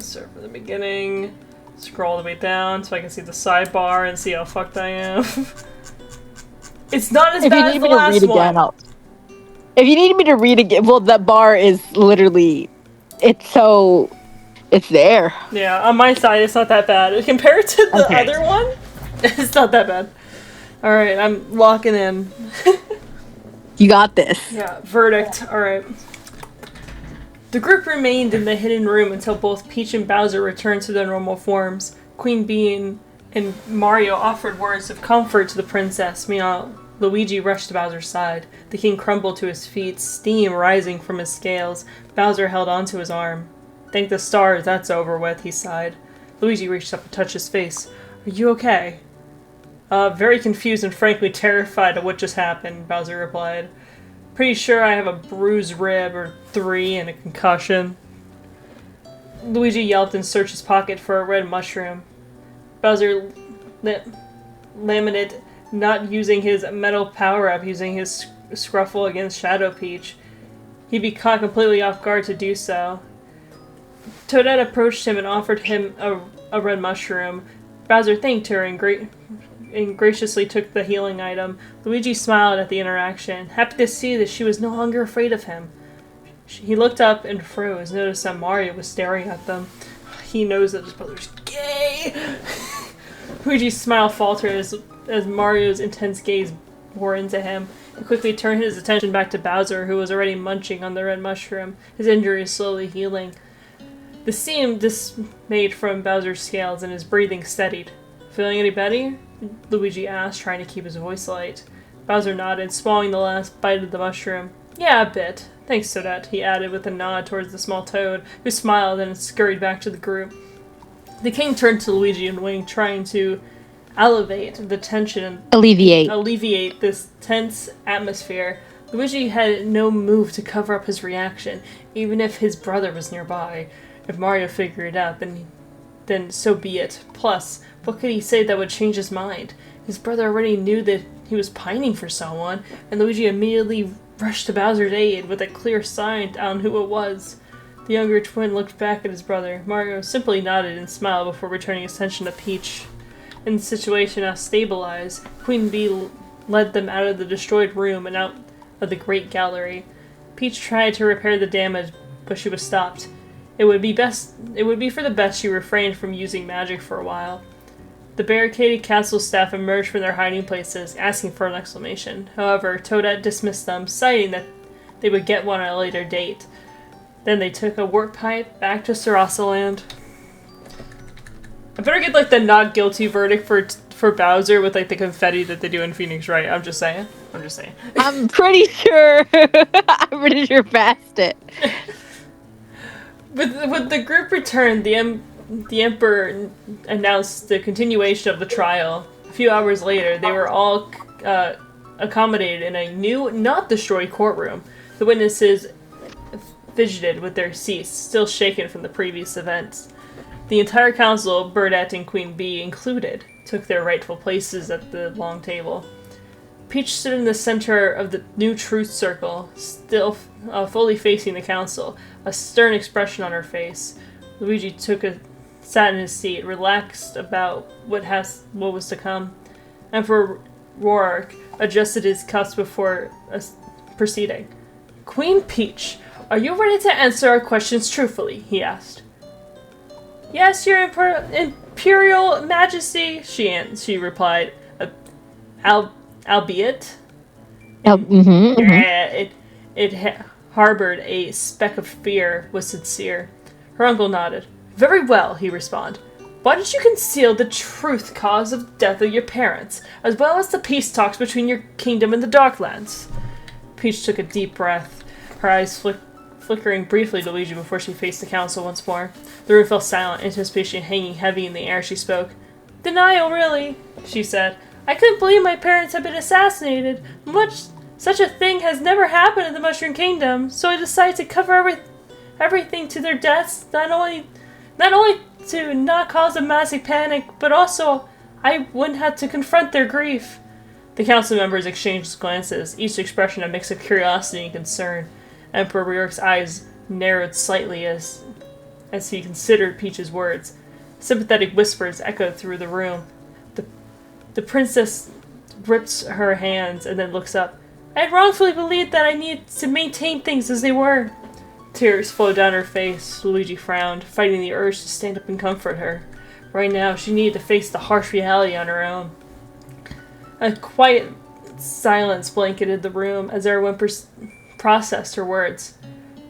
Start from the beginning. Scroll all the way down so I can see the sidebar and see how fucked I am. It's not as bad as the last one. If you need me to read again, well, that bar is literally, it's there. Yeah, on my side, it's not that bad. Compared to the other one, it's not that bad. Alright, I'm locking in. You got this. Yeah, verdict. Alright. The group remained in the hidden room until both Peach and Bowser returned to their normal forms. Queen Bee and Mario offered words of comfort to the princess. Meanwhile, Luigi rushed to Bowser's side. The king crumbled to his feet, steam rising from his scales. Bowser held onto his arm. Thank the stars, that's over with, he sighed. Luigi reached up and touched his face. Are you okay? Very confused and frankly terrified of what just happened, Bowser replied. Pretty sure I have a bruised rib or 3 and a concussion. Luigi yelped and searched his pocket for a red mushroom. Bowser lamented, not using his metal power-up, using his scruffle against Shadow Peach. He'd be caught completely off guard to do so. Toadette approached him and offered him a red mushroom. Bowser thanked her and graciously took the healing item. Luigi smiled at the interaction, happy to see that she was no longer afraid of him. He looked up and froze, noticed that Mario was staring at them. He knows that his brother's gay! Luigi's smile faltered as Mario's intense gaze bore into him. He quickly turned his attention back to Bowser, who was already munching on the red mushroom, his injury slowly healing. The steam dismayed from Bowser's scales and his breathing steadied. Feeling any better? Luigi asked, trying to keep his voice light. Bowser nodded, swallowing the last bite of the mushroom. Yeah, a bit. Thanks, Toadette, he added with a nod towards the small toad, who smiled and scurried back to the group. The king turned to Luigi and winked, trying to alleviate the tension. Alleviate this tense atmosphere. Luigi had no move to cover up his reaction, even if his brother was nearby. If Mario figured it out, then so be it. Plus, what could he say that would change his mind? His brother already knew that he was pining for someone, and Luigi immediately rushed to Bowser's aid with a clear sign on who it was. The younger twin looked back at his brother. Mario simply nodded and smiled before returning his attention to Peach. In the situation now stabilized, Queen Bee led them out of the destroyed room and out of the great gallery. Peach tried to repair the damage, but she was stopped. It would be for the best she refrained from using magic for a while. The barricaded castle staff emerged from their hiding places, asking for an explanation. However, Toadette dismissed them, citing that they would get one at a later date. Then they took a warp pipe back to Sarasaland. I better get like the not guilty verdict for Bowser with like the confetti that they do in Phoenix, right? I'm just saying. I'm pretty sure. I'm pretty sure past it. With the group returned, the Emperor announced the continuation of the trial. A few hours later, they were all accommodated in a new, not destroyed courtroom. The witnesses fidgeted with their seats, still shaken from the previous events. The entire council, Burdette and Queen Bee included, took their rightful places at the long table. Peach stood in the center of the new truth circle, still fully facing the council, a stern expression on her face. Luigi sat in his seat, relaxed about what was to come. Emperor Roark adjusted his cuffs before proceeding. Queen Peach, are you ready to answer our questions truthfully? He asked. Yes, your Imperial Majesty, she replied. Albeit, it harbored a speck of fear, was sincere. Her uncle nodded. Very well, he responded. Why did you conceal the truth cause of death of your parents, as well as the peace talks between your kingdom and the Darklands? Peach took a deep breath, her eyes flickering briefly to Luigi before she faced the council once more. The room fell silent, anticipation hanging heavy in the air. She spoke. Denial, really, she said. I couldn't believe my parents had been assassinated. Such a thing has never happened in the Mushroom Kingdom, so I decided to cover everything to their deaths, not only to not cause a massive panic, but also I wouldn't have to confront their grief. The council members exchanged glances, each expression a mix of curiosity and concern. Emperor Ryok's eyes narrowed slightly as he considered Peach's words. Sympathetic whispers echoed through the room. The princess grips her hands and then looks up. I had wrongfully believed that I needed to maintain things as they were. Tears flowed down her face. Luigi frowned, fighting the urge to stand up and comfort her. Right now, she needed to face the harsh reality on her own. A quiet silence blanketed the room as everyone processed her words.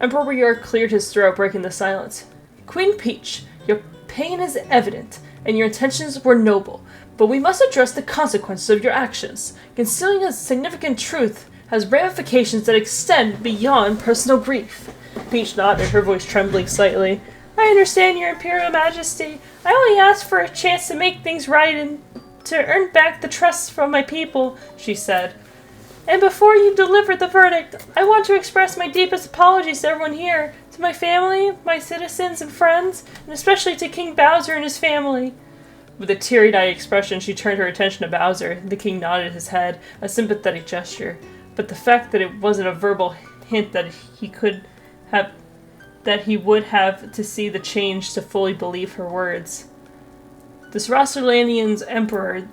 Emperor Ryok cleared his throat, breaking the silence. Queen Peach, your pain is evident, and your intentions were noble, but we must address the consequences of your actions. Concealing a significant truth has ramifications that extend beyond personal grief. Peach nodded, her voice trembling slightly. I understand, your Imperial Majesty. I only asked for a chance to make things right and to earn back the trust from my people, she said. And before you deliver the verdict, I want to express my deepest apologies to everyone here, to my family, my citizens and friends, and especially to King Bowser and his family. With a teary-eyed expression, she turned her attention to Bowser. The king nodded his head, a sympathetic gesture. But the fact that it wasn't a verbal hint that he would have to see the change to fully believe her words. This Rosterlandian's emperor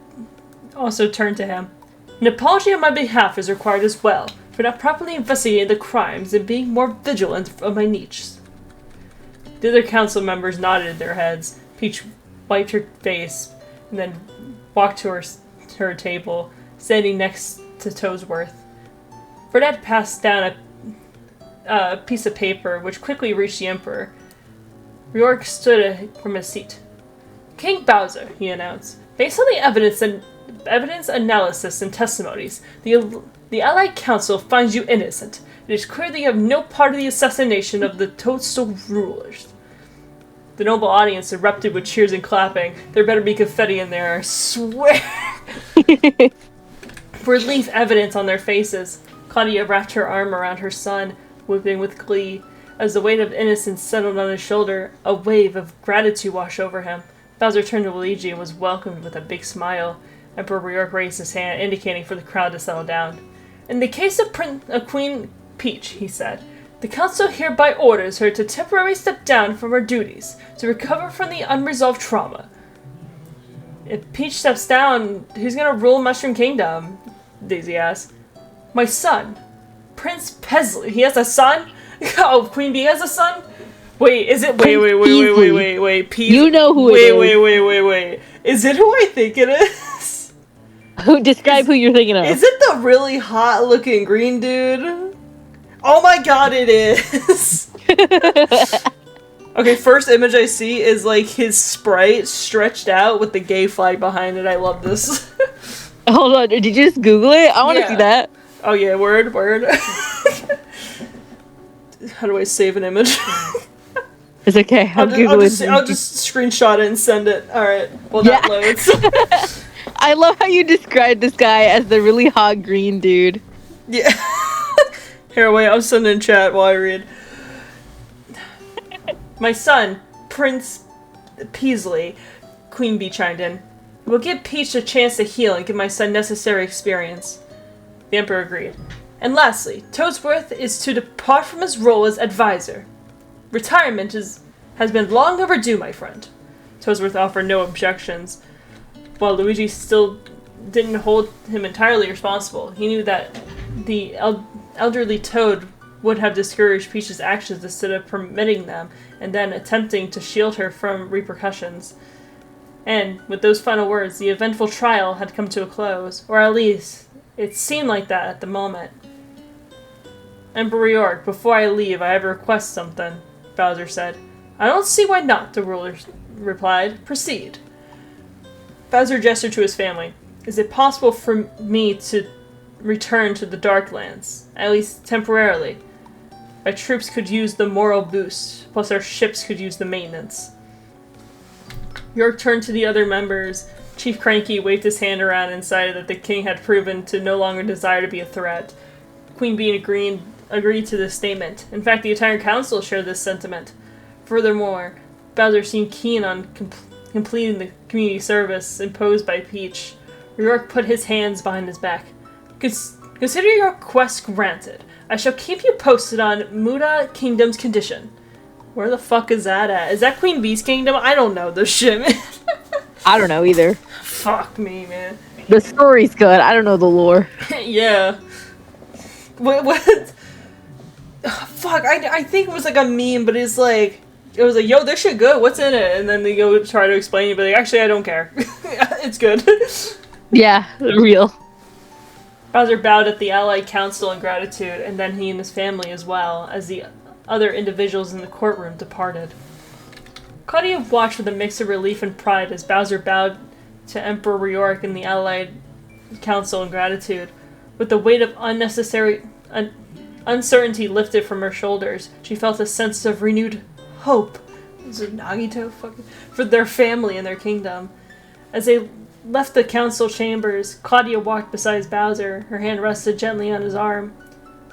also turned to him. An apology on my behalf is required as well, for not properly investigating the crimes and being more vigilant of my niece. The other council members nodded their heads. Peach wiped her face and then walked to her table, standing next to Toadsworth. Burnett passed down a piece of paper, which quickly reached the Emperor. Ryok stood from his seat. King Bowser, he announced. Based on the evidence analysis and testimonies, the Allied Council finds you innocent. It is clear that you have no part of the assassination of the Toadstool rulers. The noble audience erupted with cheers and clapping. There better be confetti in there, I swear! Relief evident on their faces. Claudia wrapped her arm around her son, weeping with glee. As the weight of innocence settled on his shoulder, a wave of gratitude washed over him. Bowser turned to Luigi and was welcomed with a big smile. Emperor Ryok raised his hand, indicating for the crowd to settle down. In the case of Queen Peach, he said, the council hereby orders her to temporarily step down from her duties to recover from the unresolved trauma. If Peach steps down, who's gonna rule Mushroom Kingdom? Daisy asked. My son, Prince Pesley. He has a son? Oh, Queen Bee has a son? Wait, is it? Wait. You know who it is. Wait. Is it who I think it is? Describe who you're thinking of. Is it the really hot looking green dude? Oh my god, it is! Okay, first image I see is like his sprite stretched out with the gay flag behind it. I love this. Hold on, did you just Google it? I want to see that. Oh yeah, word. How do I save an image? It's okay. I'll just screenshot it and send it. Alright, well that loads. I love how you described this guy as the really hot green dude. Yeah. Here, wait, I'll send in chat while I read. My son, Prince Peasley, Queen Bee chimed in, will give Peach a chance to heal and give my son necessary experience. The Emperor agreed. And lastly, Toadsworth is to depart from his role as advisor. Retirement has been long overdue, my friend. Toadsworth offered no objections, while Luigi still didn't hold him entirely responsible. He knew that the elderly Toad would have discouraged Peach's actions instead of permitting them, and then attempting to shield her from repercussions. And, with those final words, the eventful trial had come to a close, or at least, it seemed like that at the moment. Emperor Ryok, before I leave, I have a request something, Bowser said. I don't see why not, the ruler replied. Proceed. Bowser gestured to his family. Is it possible for me to return to the Darklands, at least temporarily? Our troops could use the moral boost, plus our ships could use the maintenance. York turned to the other members. Chief Cranky waved his hand around and cited that the king had proven to no longer desire to be a threat. Queen Bee agreed to this statement. In fact, the entire council shared this sentiment. Furthermore, Bowser seemed keen on completing the community service imposed by Peach. Riork put his hands behind his back. Consider your request granted. I shall keep you posted on Muda Kingdom's condition. Where the fuck is that at? Is that Queen Bee's kingdom? I don't know this shit, man. I don't know either. Fuck me, man. The story's good. I don't know the lore. Yeah. What? Fuck, I think it was like a meme, but it was like, yo, this shit good, what's in it? And then they go try to explain it, but like, actually, I don't care. It's good. Yeah, real. Bowser bowed at the Allied Council in gratitude, and then he and his family as well, as the other individuals in the courtroom departed. Claudia watched with a mix of relief and pride as Bowser bowed to Emperor Riork and the Allied Council in gratitude. With the weight of unnecessary uncertainty lifted from her shoulders, she felt a sense of renewed hope. Is it Nagito? Fucking for their family and their kingdom. As they left the council chambers, Claudia walked beside Bowser. Her hand rested gently on his arm.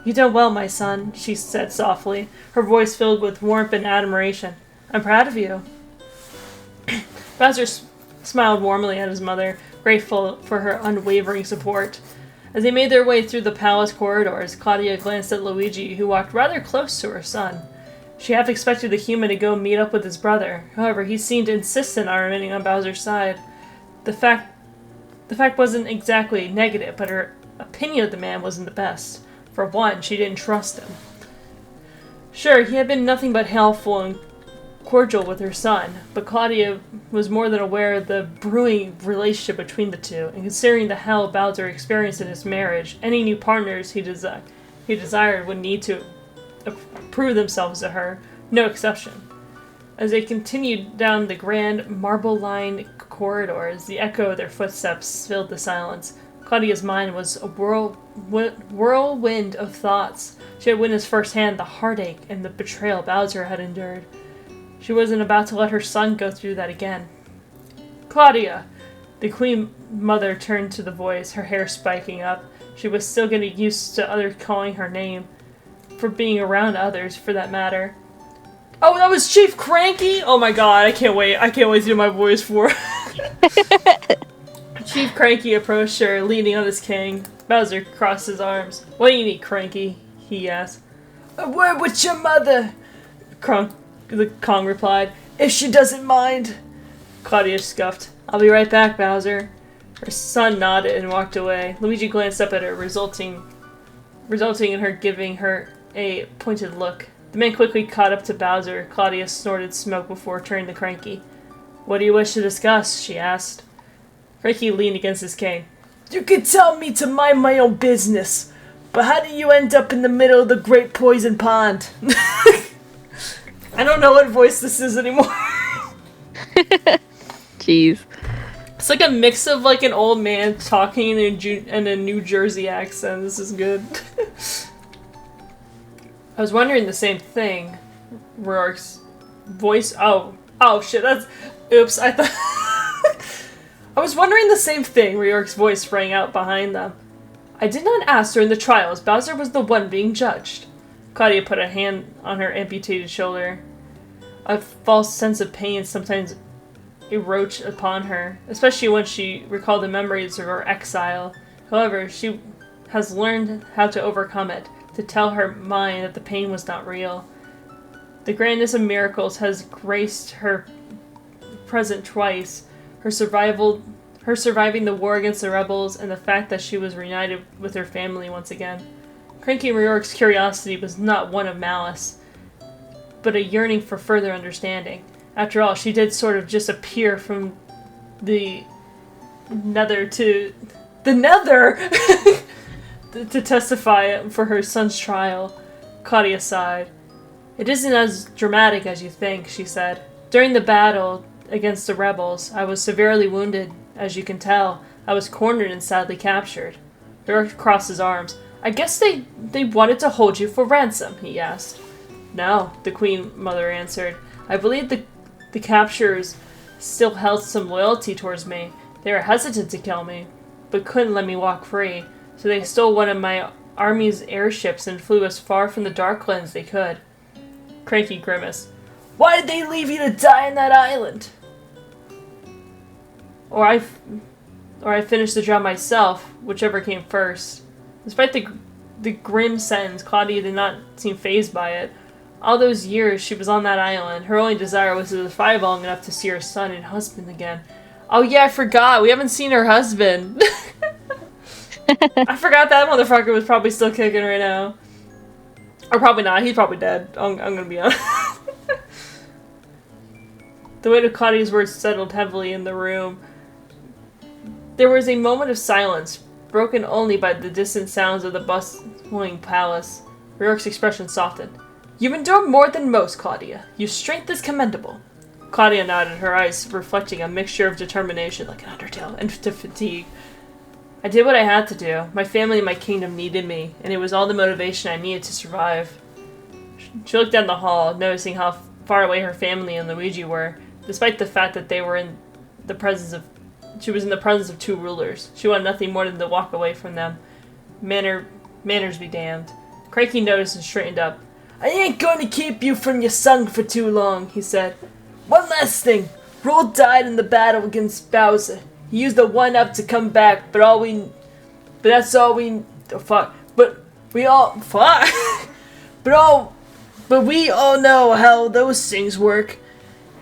"You done well, my son," she said softly, her voice filled with warmth and admiration. "I'm proud of you." Bowser smiled warmly at his mother, grateful for her unwavering support. As they made their way through the palace corridors, Claudia glanced at Luigi, who walked rather close to her son. She half expected the human to go meet up with his brother. However, he seemed insistent on remaining on Bowser's side. The fact wasn't exactly negative, but her opinion of the man wasn't the best. For one, she didn't trust him. Sure, he had been nothing but helpful and cordial with her son, but Claudia was more than aware of the brewing relationship between the two, and considering the hell Bowser experienced in his marriage, any new partners he desired would need to prove themselves to her, no exception. As they continued down the grand, marble-lined corridors, the echo of their footsteps filled the silence. Claudia's mind was a whirlwind of thoughts. She had witnessed firsthand the heartache and the betrayal Bowser had endured. She wasn't about to let her son go through that again. "Claudia!" The Queen Mother turned to the voice, her hair spiking up. She was still getting used to others calling her name, for being around others, for that matter. "Oh, that was Chief Cranky?" Oh my god, I can't wait to do my voice for Chief Cranky approached her, leaning on his cane. Bowser crossed his arms. "What do you need, Cranky?" he asked. "A word with your mother," the Kong replied, "if she doesn't mind." Claudia scuffed. "I'll be right back, Bowser." Her son nodded and walked away. Luigi glanced up at her, resulting in her giving her a pointed look. The man quickly caught up to Bowser. Claudia snorted smoke before turning to Cranky. "What do you wish to discuss?" she asked. Cranky leaned against his cane. "You could tell me to mind my own business, but how did you end up in the middle of the Great Poison Pond?" I don't know what voice this is anymore. Jeez. It's like a mix of like an old man talking in a New Jersey accent. This is good. I was wondering the same thing. Riork's voice. Oh shit. Oops. I thought. I was wondering the same thing. Riork's voice rang out behind them. "I did not ask during the trials. Bowser was the one being judged." Claudia put a hand on her amputated shoulder. A false sense of pain sometimes eroached upon her, especially when she recalled the memories of her exile. However, she has learned how to overcome it, to tell her mind that the pain was not real. The grandness of miracles has graced her present twice, her surviving the war against the rebels, and the fact that she was reunited with her family once again. Cranky Riork's curiosity was not one of malice, but a yearning for further understanding. After all, she did sort of just appear from the nether to the nether to testify for her son's trial. Claudia sighed. "It isn't as dramatic as you think," she said. "During the battle against the rebels, I was severely wounded, as you can tell. I was cornered and sadly captured." Riork crossed his arms. "I guess they wanted to hold you for ransom," he asked. "No," the Queen Mother answered. "I believe the capturers still held some loyalty towards me. They were hesitant to kill me, but couldn't let me walk free, so they stole one of my army's airships and flew as far from the Darklands as they could." Cranky grimaced. "Why did they leave you to die on that island?" or I finished the job myself, whichever came first. Despite the grim sentence, Claudia did not seem fazed by it. All those years she was on that island, her only desire was to survive long enough to see her son and husband again. Oh yeah, I forgot. We haven't seen her husband. I forgot that motherfucker was probably still kicking right now. Or probably not. He's probably dead. I'm gonna be honest. The weight of Claudia's words settled heavily in the room. There was a moment of silence, broken only by the distant sounds of the bustling palace. Ryok's expression softened. "You've endured more than most, Claudia. Your strength is commendable." Claudia nodded, her eyes reflecting a mixture of determination, like an undertale, and fatigue. "I did what I had to do. My family and my kingdom needed me, and it was all the motivation I needed to survive." She looked down the hall, noticing how far away her family and Luigi were, despite the fact that they were in the presence of she was in the presence of two rulers. She wanted nothing more than to walk away from them. Manners be damned. Craigie noticed and straightened up. "I ain't going to keep you from your son for too long," he said. "One last thing. Roll died in the battle against Bowser. He used the 1-up to come back, but that's all we... Oh, fuck. But we all... Fuck! But we all know how those things work.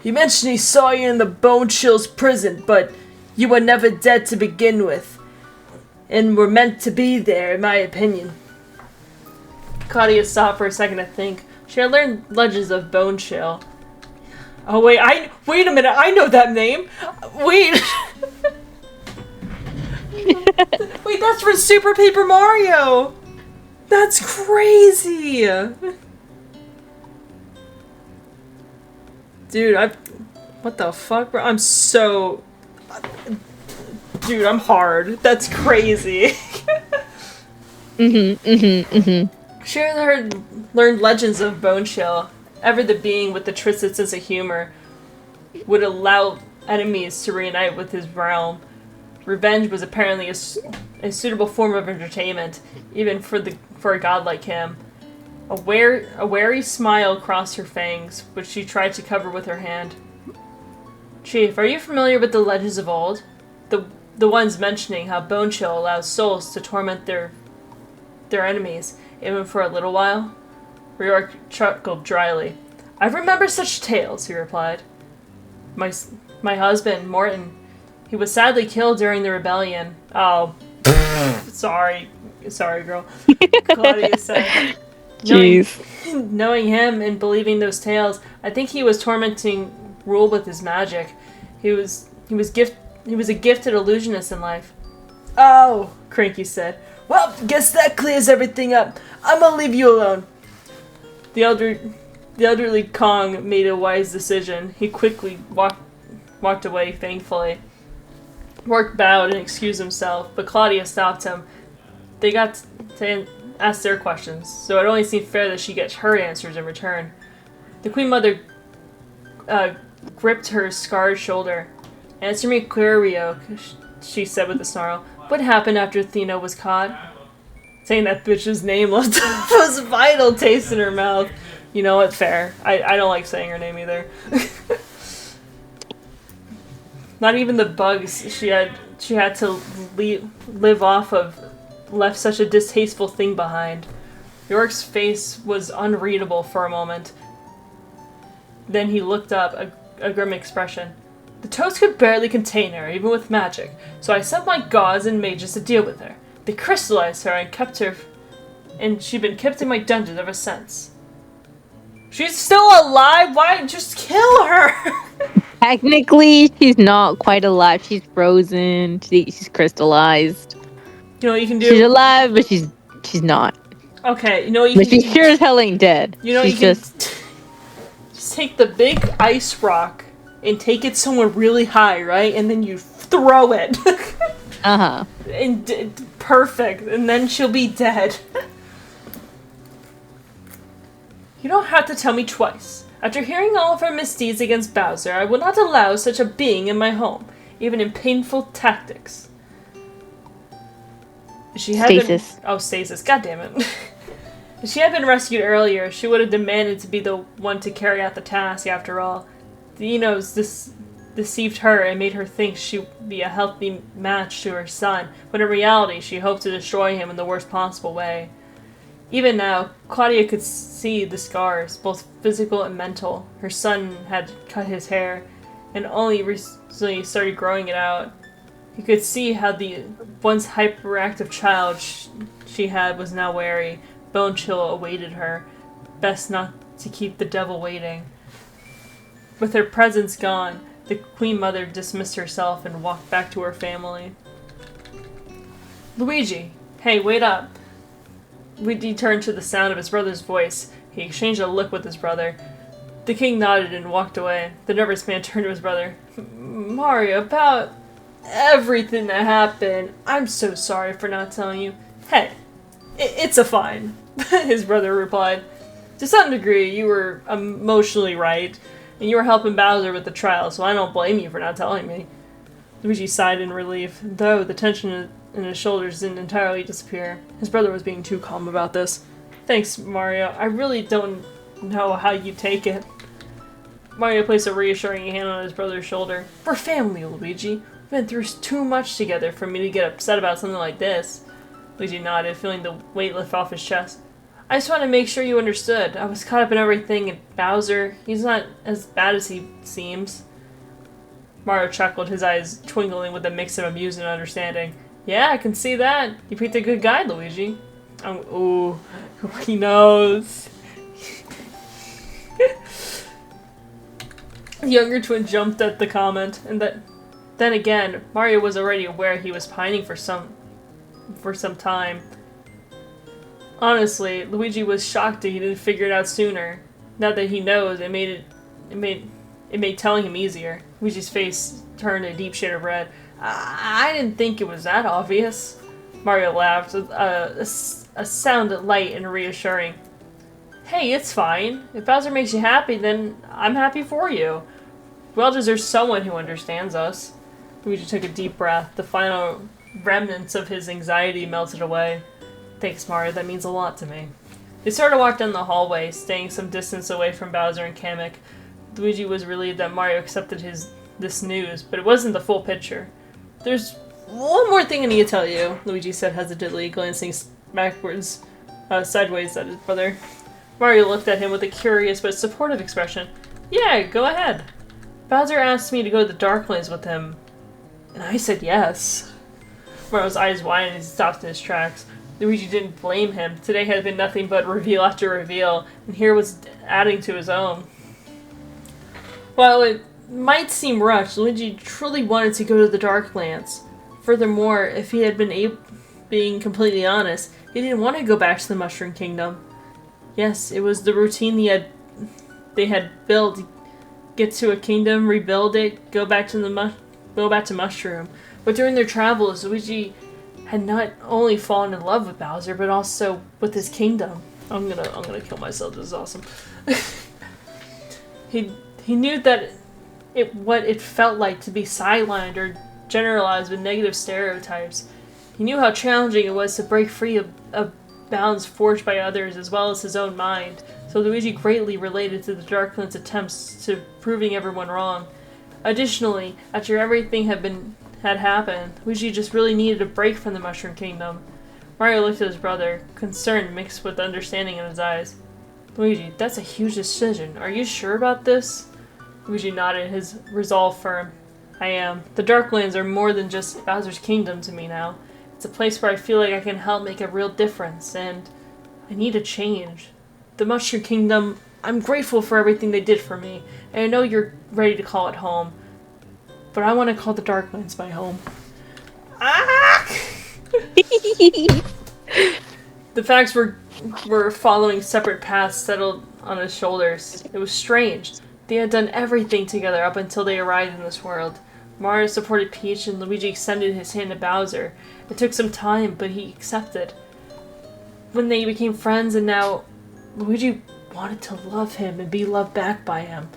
He mentioned he saw you in the Bone Chill's prison, but you were never dead to begin with. And were meant to be there, in my opinion." Claudia stopped for a second to think. She had learned legends of Bone Chill. Oh wait, wait a minute, I know that name! Wait! Wait, that's from Super Paper Mario! That's crazy! Dude, what the fuck, bro? I'm so... Dude, I'm hard. That's crazy. She had learned legends of Bone Chill. Ever the being with the twisted sense of humor would allow enemies to reunite with his realm. Revenge was apparently a suitable form of entertainment, even for a god like him. A wary smile crossed her fangs, which she tried to cover with her hand. "Chief, are you familiar with the legends of old? The ones mentioning how Bone Chill allows souls to torment their enemies, even for a little while?" Ryok chuckled dryly. "I remember such tales," he replied. My husband, Morton, he was sadly killed during the rebellion." Oh, sorry, girl. Claudia said. Jeez. Knowing him and believing those tales, I think he was tormenting Rule with his magic. He was a gifted illusionist in life. "Oh," Cranky said. "Well, guess that clears everything up. I'm gonna leave you alone." The elderly Kong made a wise decision. He quickly walked away, thankfully. Rourke bowed and excused himself, but Claudia stopped him. They got to ask their questions, so it only seemed fair that she get her answers in return. The Queen Mother gripped her scarred shoulder. "Answer me clear, Ryok," she said with a snarl. "What happened after Athena was caught?" Saying that bitch's name left was vital taste in her mouth. You know what? Fair. I don't like saying her name either. Not even the bugs she had to live off of left such a distasteful thing behind. York's face was unreadable for a moment. Then he looked up, a grim expression. "The toast could barely contain her, even with magic, so I sent my gods and mages to deal with her. They crystallized her and kept her, and she's been kept in my dungeon ever since." She's still alive? Why? Just kill her! Technically, she's not quite alive. She's frozen. She's crystallized. You know what you can do? She's alive, but she's not. Okay, you know what you But can she sure as hell ain't dead. You know she's you can just take the big ice rock and take it somewhere really high, right? And then you throw it. And perfect. And then she'll be dead. "You don't have to tell me twice. After hearing all of her misdeeds against Bowser, I will not allow such a being in my home, even in painful tactics." Stasis. Stasis. God damn it. If she had been rescued earlier, she would have demanded to be the one to carry out the task, after all. deceived her and made her think she'd be a healthy match to her son, when in reality she hoped to destroy him in the worst possible way. Even now, Claudia could see the scars, both physical and mental. Her son had cut his hair, and only recently started growing it out. You could see how the once hyperactive child she had was now wary. Bone chill awaited her. Best not to keep the devil waiting. With her presence gone, the Queen Mother dismissed herself and walked back to her family. Luigi! Hey, wait up! Luigi turned to the sound of his brother's voice. He exchanged a look with his brother. The king nodded and walked away. The nervous man turned to his brother. Mario, about everything that happened, I'm so sorry for not telling you. Hey, it's a fine, his brother replied. To some degree, you were emotionally right, and you were helping Bowser with the trial, so I don't blame you for not telling me. Luigi sighed in relief, though the tension in his shoulders didn't entirely disappear. His brother was being too calm about this. Thanks, Mario. I really don't know how you take it. Mario placed a reassuring hand on his brother's shoulder. We're family, Luigi. We've been through too much together for me to get upset about something like this. Luigi nodded, feeling the weight lift off his chest. I just want to make sure you understood. I was caught up in everything, and Bowser, he's not as bad as he seems. Mario chuckled, his eyes twinkling with a mix of amusement and understanding. Yeah, I can see that. You picked a good guy, Luigi. Ooh, he knows. The younger twin jumped at the comment, and then again, Mario was already aware he was pining for some time. Honestly, Luigi was shocked that he didn't figure it out sooner. Now that he knows, it made telling him easier. Luigi's face turned a deep shade of red. I didn't think it was that obvious. Mario laughed, a sound light and reassuring. Hey, it's fine. If Bowser makes you happy, then I'm happy for you. We all deserve someone who understands us. Luigi took a deep breath. The final remnants of his anxiety melted away. Thanks, Mario. That means a lot to me. They started to walk down the hallway, staying some distance away from Bowser and Kamek. Luigi was relieved that Mario accepted this news, but it wasn't the full picture. There's one more thing I need to tell you, Luigi said hesitantly, glancing sideways at his brother. Mario looked at him with a curious but supportive expression. Yeah, go ahead. Bowser asked me to go to the Darklands with him, and I said yes. Mario's eyes widened as he stopped in his tracks. Luigi didn't blame him. Today had been nothing but reveal after reveal, and here was adding to his own. While it might seem rushed, Luigi truly wanted to go to the Darklands. Furthermore, if he had been being completely honest, he didn't want to go back to the Mushroom Kingdom. Yes, it was the routine they had built. Get to a kingdom, rebuild it, go back to Mushroom. But during their travels, Luigi had not only fallen in love with Bowser, but also with his kingdom. I'm gonna kill myself. This is awesome. He knew that what it felt like to be sidelined or generalized with negative stereotypes. He knew how challenging it was to break free of bounds forged by others as well as his own mind. So Luigi greatly related to the Darklands' attempts to proving everyone wrong. Additionally, after everything had happened, Luigi just really needed a break from the Mushroom Kingdom. Mario looked at his brother, concern mixed with understanding in his eyes. Luigi, that's a huge decision. Are you sure about this? Luigi nodded, his resolve firm. I am. The Darklands are more than just Bowser's Kingdom to me now. It's a place where I feel like I can help make a real difference, and I need a change. The Mushroom Kingdom, I'm grateful for everything they did for me, and I know you're ready to call it home. But I want to call the Darklands my home. Ah! The facts were following separate paths settled on his shoulders. It was strange. They had done everything together up until they arrived in this world. Mario supported Peach and Luigi extended his hand to Bowser. It took some time, but he accepted. When they became friends and now Luigi wanted to love him and be loved back by him.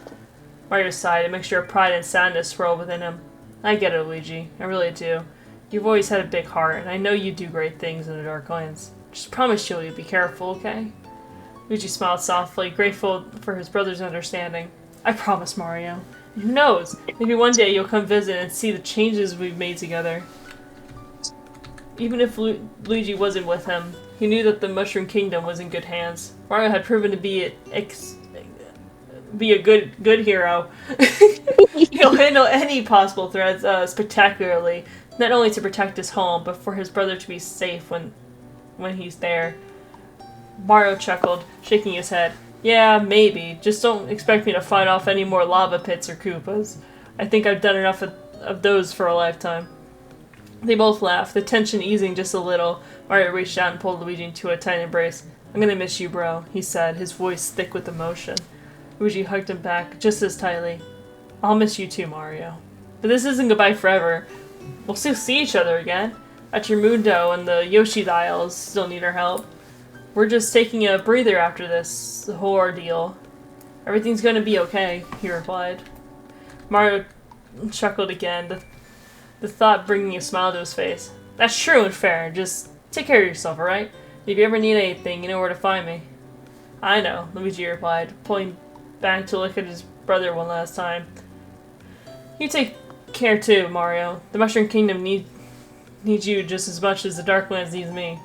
Mario sighed, a mixture of pride and sadness swirled within him. I get it, Luigi. I really do. You've always had a big heart, and I know you do great things in the Darklands. Just promise you'll be careful, okay? Luigi smiled softly, grateful for his brother's understanding. I promise, Mario. Who knows? Maybe one day you'll come visit and see the changes we've made together. Even if Luigi wasn't with him, he knew that the Mushroom Kingdom was in good hands. Mario had proven to be a good hero. He'll handle any possible threats spectacularly, not only to protect his home, but for his brother to be safe when he's there. Mario chuckled, shaking his head. Yeah, maybe. Just don't expect me to fight off any more lava pits or Koopas. I think I've done enough of those for a lifetime. They both laughed, the tension easing just a little. Mario reached out and pulled Luigi into a tight embrace. I'm gonna miss you, bro, he said, his voice thick with emotion. Luigi hugged him back just as tightly. I'll miss you too, Mario. But this isn't goodbye forever. We'll still see each other again. At your Mundo and the Yoshi Isles still need our help. We're just taking a breather after this whole ordeal. Everything's gonna be okay, he replied. Mario chuckled again, the thought bringing a smile to his face. That's true and fair. Just take care of yourself, alright? If you ever need anything, you know where to find me. I know, Luigi replied, pulling back to look at his brother one last time. You take care too, Mario. The Mushroom Kingdom needs you just as much as the Darklands needs me.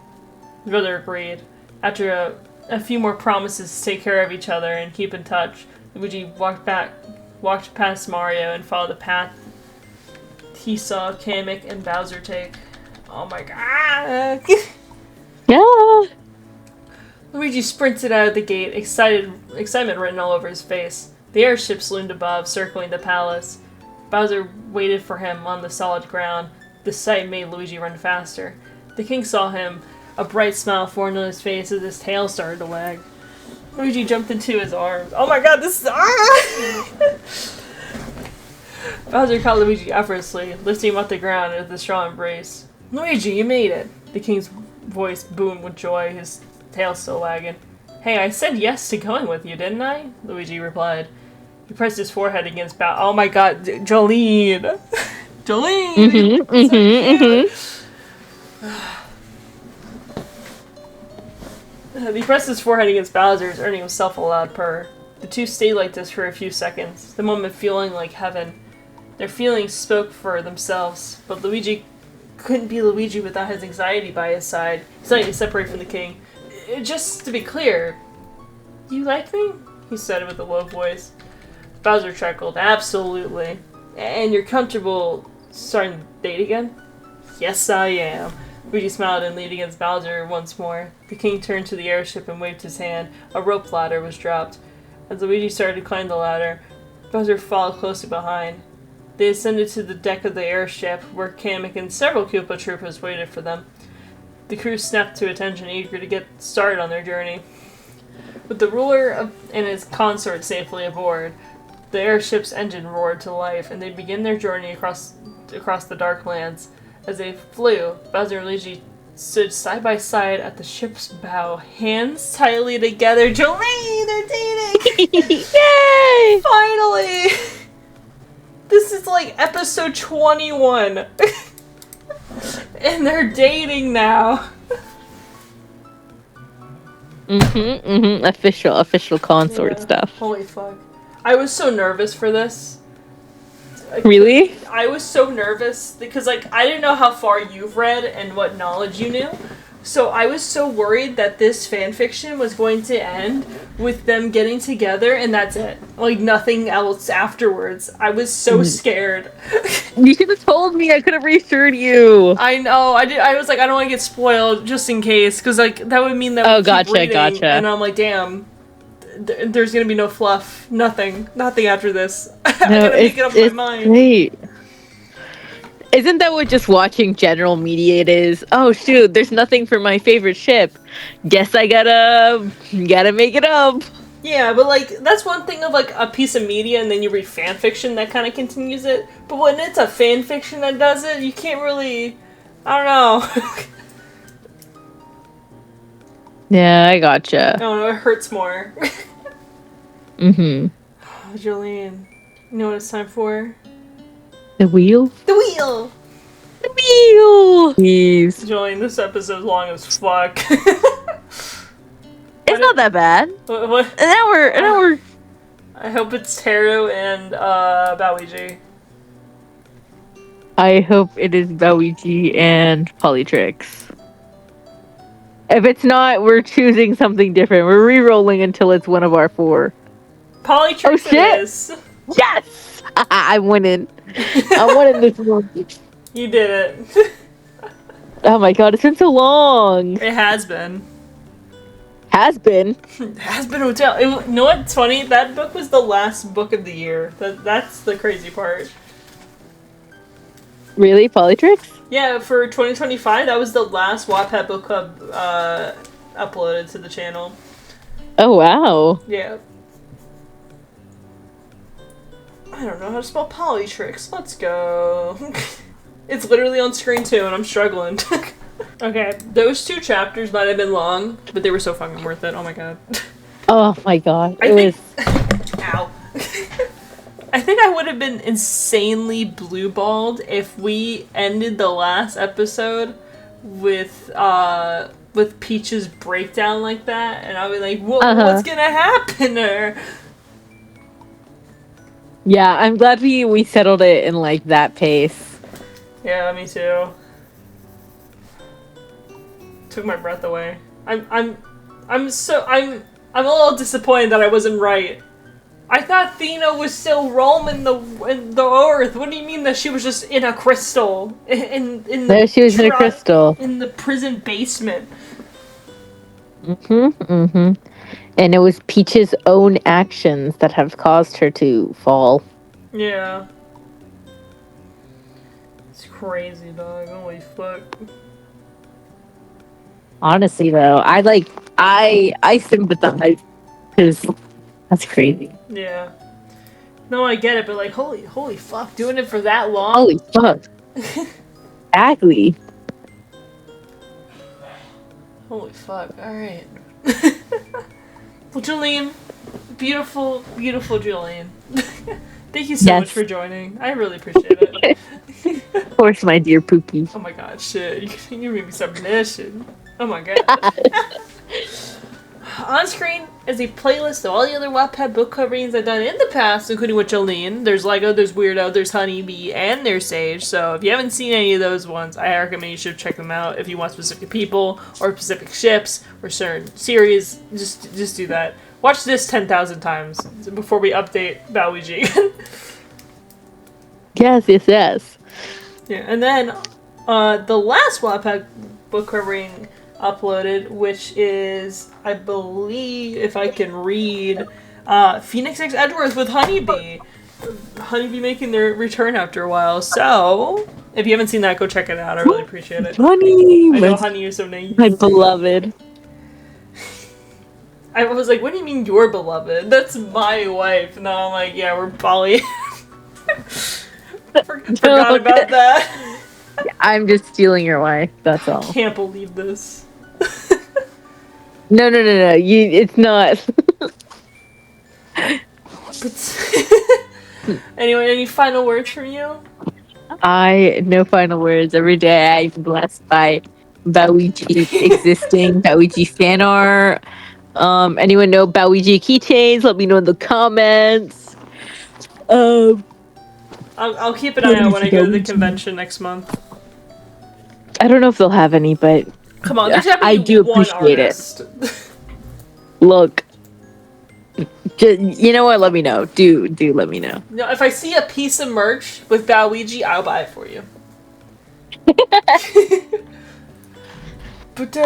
His brother agreed. After a few more promises to take care of each other and keep in touch, Luigi walked past Mario and followed the path he saw Kamek and Bowser take. Oh my god! Yeah. Luigi sprinted out of the gate, excitement written all over his face. The airships loomed above, circling the palace. Bowser waited for him on the solid ground. The sight made Luigi run faster. The king saw him, a bright smile formed on his face as his tail started to wag. Luigi jumped into his arms. Oh my god, this is... Bowser caught Luigi effortlessly, lifting him off the ground with a strong embrace. Luigi, you made it! The king's voice boomed with joy, his tail still wagging. Hey, I said yes to going with you, didn't I? Luigi replied. He pressed his forehead against Oh my god, Joline! Joline! He pressed his forehead against Bowser's, earning himself a loud purr. The two stayed like this for a few seconds, the moment feeling like heaven. Their feelings spoke for themselves, but Luigi couldn't be Luigi without his anxiety by his side. He's not separate from the king. Just to be clear, you like me? He said with a low voice. Bowser chuckled. Absolutely. And you're comfortable starting to date again? Yes, I am. Luigi smiled and leaned against Bowser once more. The king turned to the airship and waved his hand. A rope ladder was dropped. As Luigi started to climb the ladder, Bowser followed closely behind. They ascended to the deck of the airship, where Kamek and several Koopa Troopas waited for them. The crew snapped to attention, eager to get started on their journey. With the ruler and his consort safely aboard, the airship's engine roared to life, and they began their journey across the Darklands. As they flew, Bowser and Luigi stood side by side at the ship's bow, hands tightly together. Joline, they're dating! Yay! Finally! This is like episode 21. And they're dating now. Official consort stuff. Holy fuck. I was so nervous for this. Really? I was so nervous because, like, I didn't know how far you've read and what knowledge you knew. So I was so worried that this fanfiction was going to end with them getting together and that's it. Like, nothing else afterwards. I was so scared. You could have told me. I could have reassured you. I know. I was like, I don't want to get spoiled just in case. Because, like, that would mean that we keep reading. Gotcha. And I'm like, damn. There's going to be no fluff. Nothing after this. I'm going to make it up in my mind. Great. Isn't that what just watching general media it is? Oh shoot, there's nothing for my favorite ship. Guess I gotta make it up. Yeah, but like that's one thing of like a piece of media and then you read fan fiction that kind of continues it. But when it's a fan fiction that does it, you can't really I don't know. Yeah, I gotcha. I don't know, it hurts more. Oh, Joline, you know what it's time for? The wheel? The wheel! The wheel! Please. Joline, this episode's long as fuck. It's not that bad. What? An hour. I hope it's Teru and Bowluigi. I hope it is Bowluigi and Polytrix. If it's not, we're choosing something different. We're re-rolling until it's one of our 4. Polytrix Oh it shit! is. Yes! I'm winning. I'm winning this one. You did it. Oh my god, it's been so long. It has been. Has been. It has been Hotel. You know what's funny? That book was the last book of the year. That's the crazy part. Really, Polytrix? Yeah, for 2025, that was the last Wattpad book club uploaded to the channel. Oh wow. Yeah. I don't know how to spell Polytrix. Let's go. It's literally on screen too, and I'm struggling. Okay, those 2 chapters might have been long, but they were so fucking worth it. Oh my god. Oh my god. Ow. I think I would have been insanely blue-balled if we ended the last episode with Peach's breakdown like that, and I'll be like, what's gonna happen to her? Yeah, I'm glad we settled it in like that pace. Yeah, me too. Took my breath away. I'm a little disappointed that I wasn't right. I thought Thena was still roaming in the earth. What do you mean that she was just in a crystal? No, she was in a crystal. In the prison basement. And it was Peach's own actions that have caused her to fall. Yeah. It's crazy, dog. Holy fuck. Honestly, though, I sympathize because that's crazy. Yeah. No, I get it, but like, holy fuck, doing it for that long. Holy fuck. Exactly. Holy fuck. All right. Well, Joline, beautiful Joline. Thank you so much for joining. I really appreciate it. Of course, my dear Pookie. Oh my god, shit. You made me submission. Oh my god. On screen is a playlist of all the other Wattpad book coverings I've done in the past, including with Joline. There's Lego, there's Weirdo, there's Honeybee, and there's Sage. So if you haven't seen any of those ones, I recommend you should check them out. If you want specific people, or specific ships, or certain series, just do that. Watch this 10,000 times before we update Bowluigi. Yes. Yeah, and then the last Wattpad book covering uploaded, which is, I believe, if I can read, Phoenix X Edwards with Honeybee. Honeybee making their return after a while. So, if you haven't seen that, go check it out. I really appreciate it. Honey! I know, Honey, you're so nice. My beloved. I was like, what do you mean your beloved? That's my wife. And now I'm like, yeah, we're poly. Forgot about that. I'm just stealing your wife, that's all. I can't believe this. No. It's not. Anyway, any final words from you? No final words. Every day I'm blessed by Bowluigi existing, Bowluigi fan art. Anyone know Bowluigi keychains? Let me know in the comments. I'll keep an eye out when I go to the convention next month. I don't know if they'll have any, but come on, there's I do appreciate it. Look, you know what? Let me know. Do let me know. No, if I see a piece of merch with Bowluigi, I'll buy it for you. But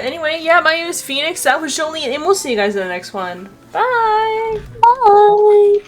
anyway, yeah, my name is Phoenix. That was Joline, and we'll see you guys in the next one. Bye. Bye.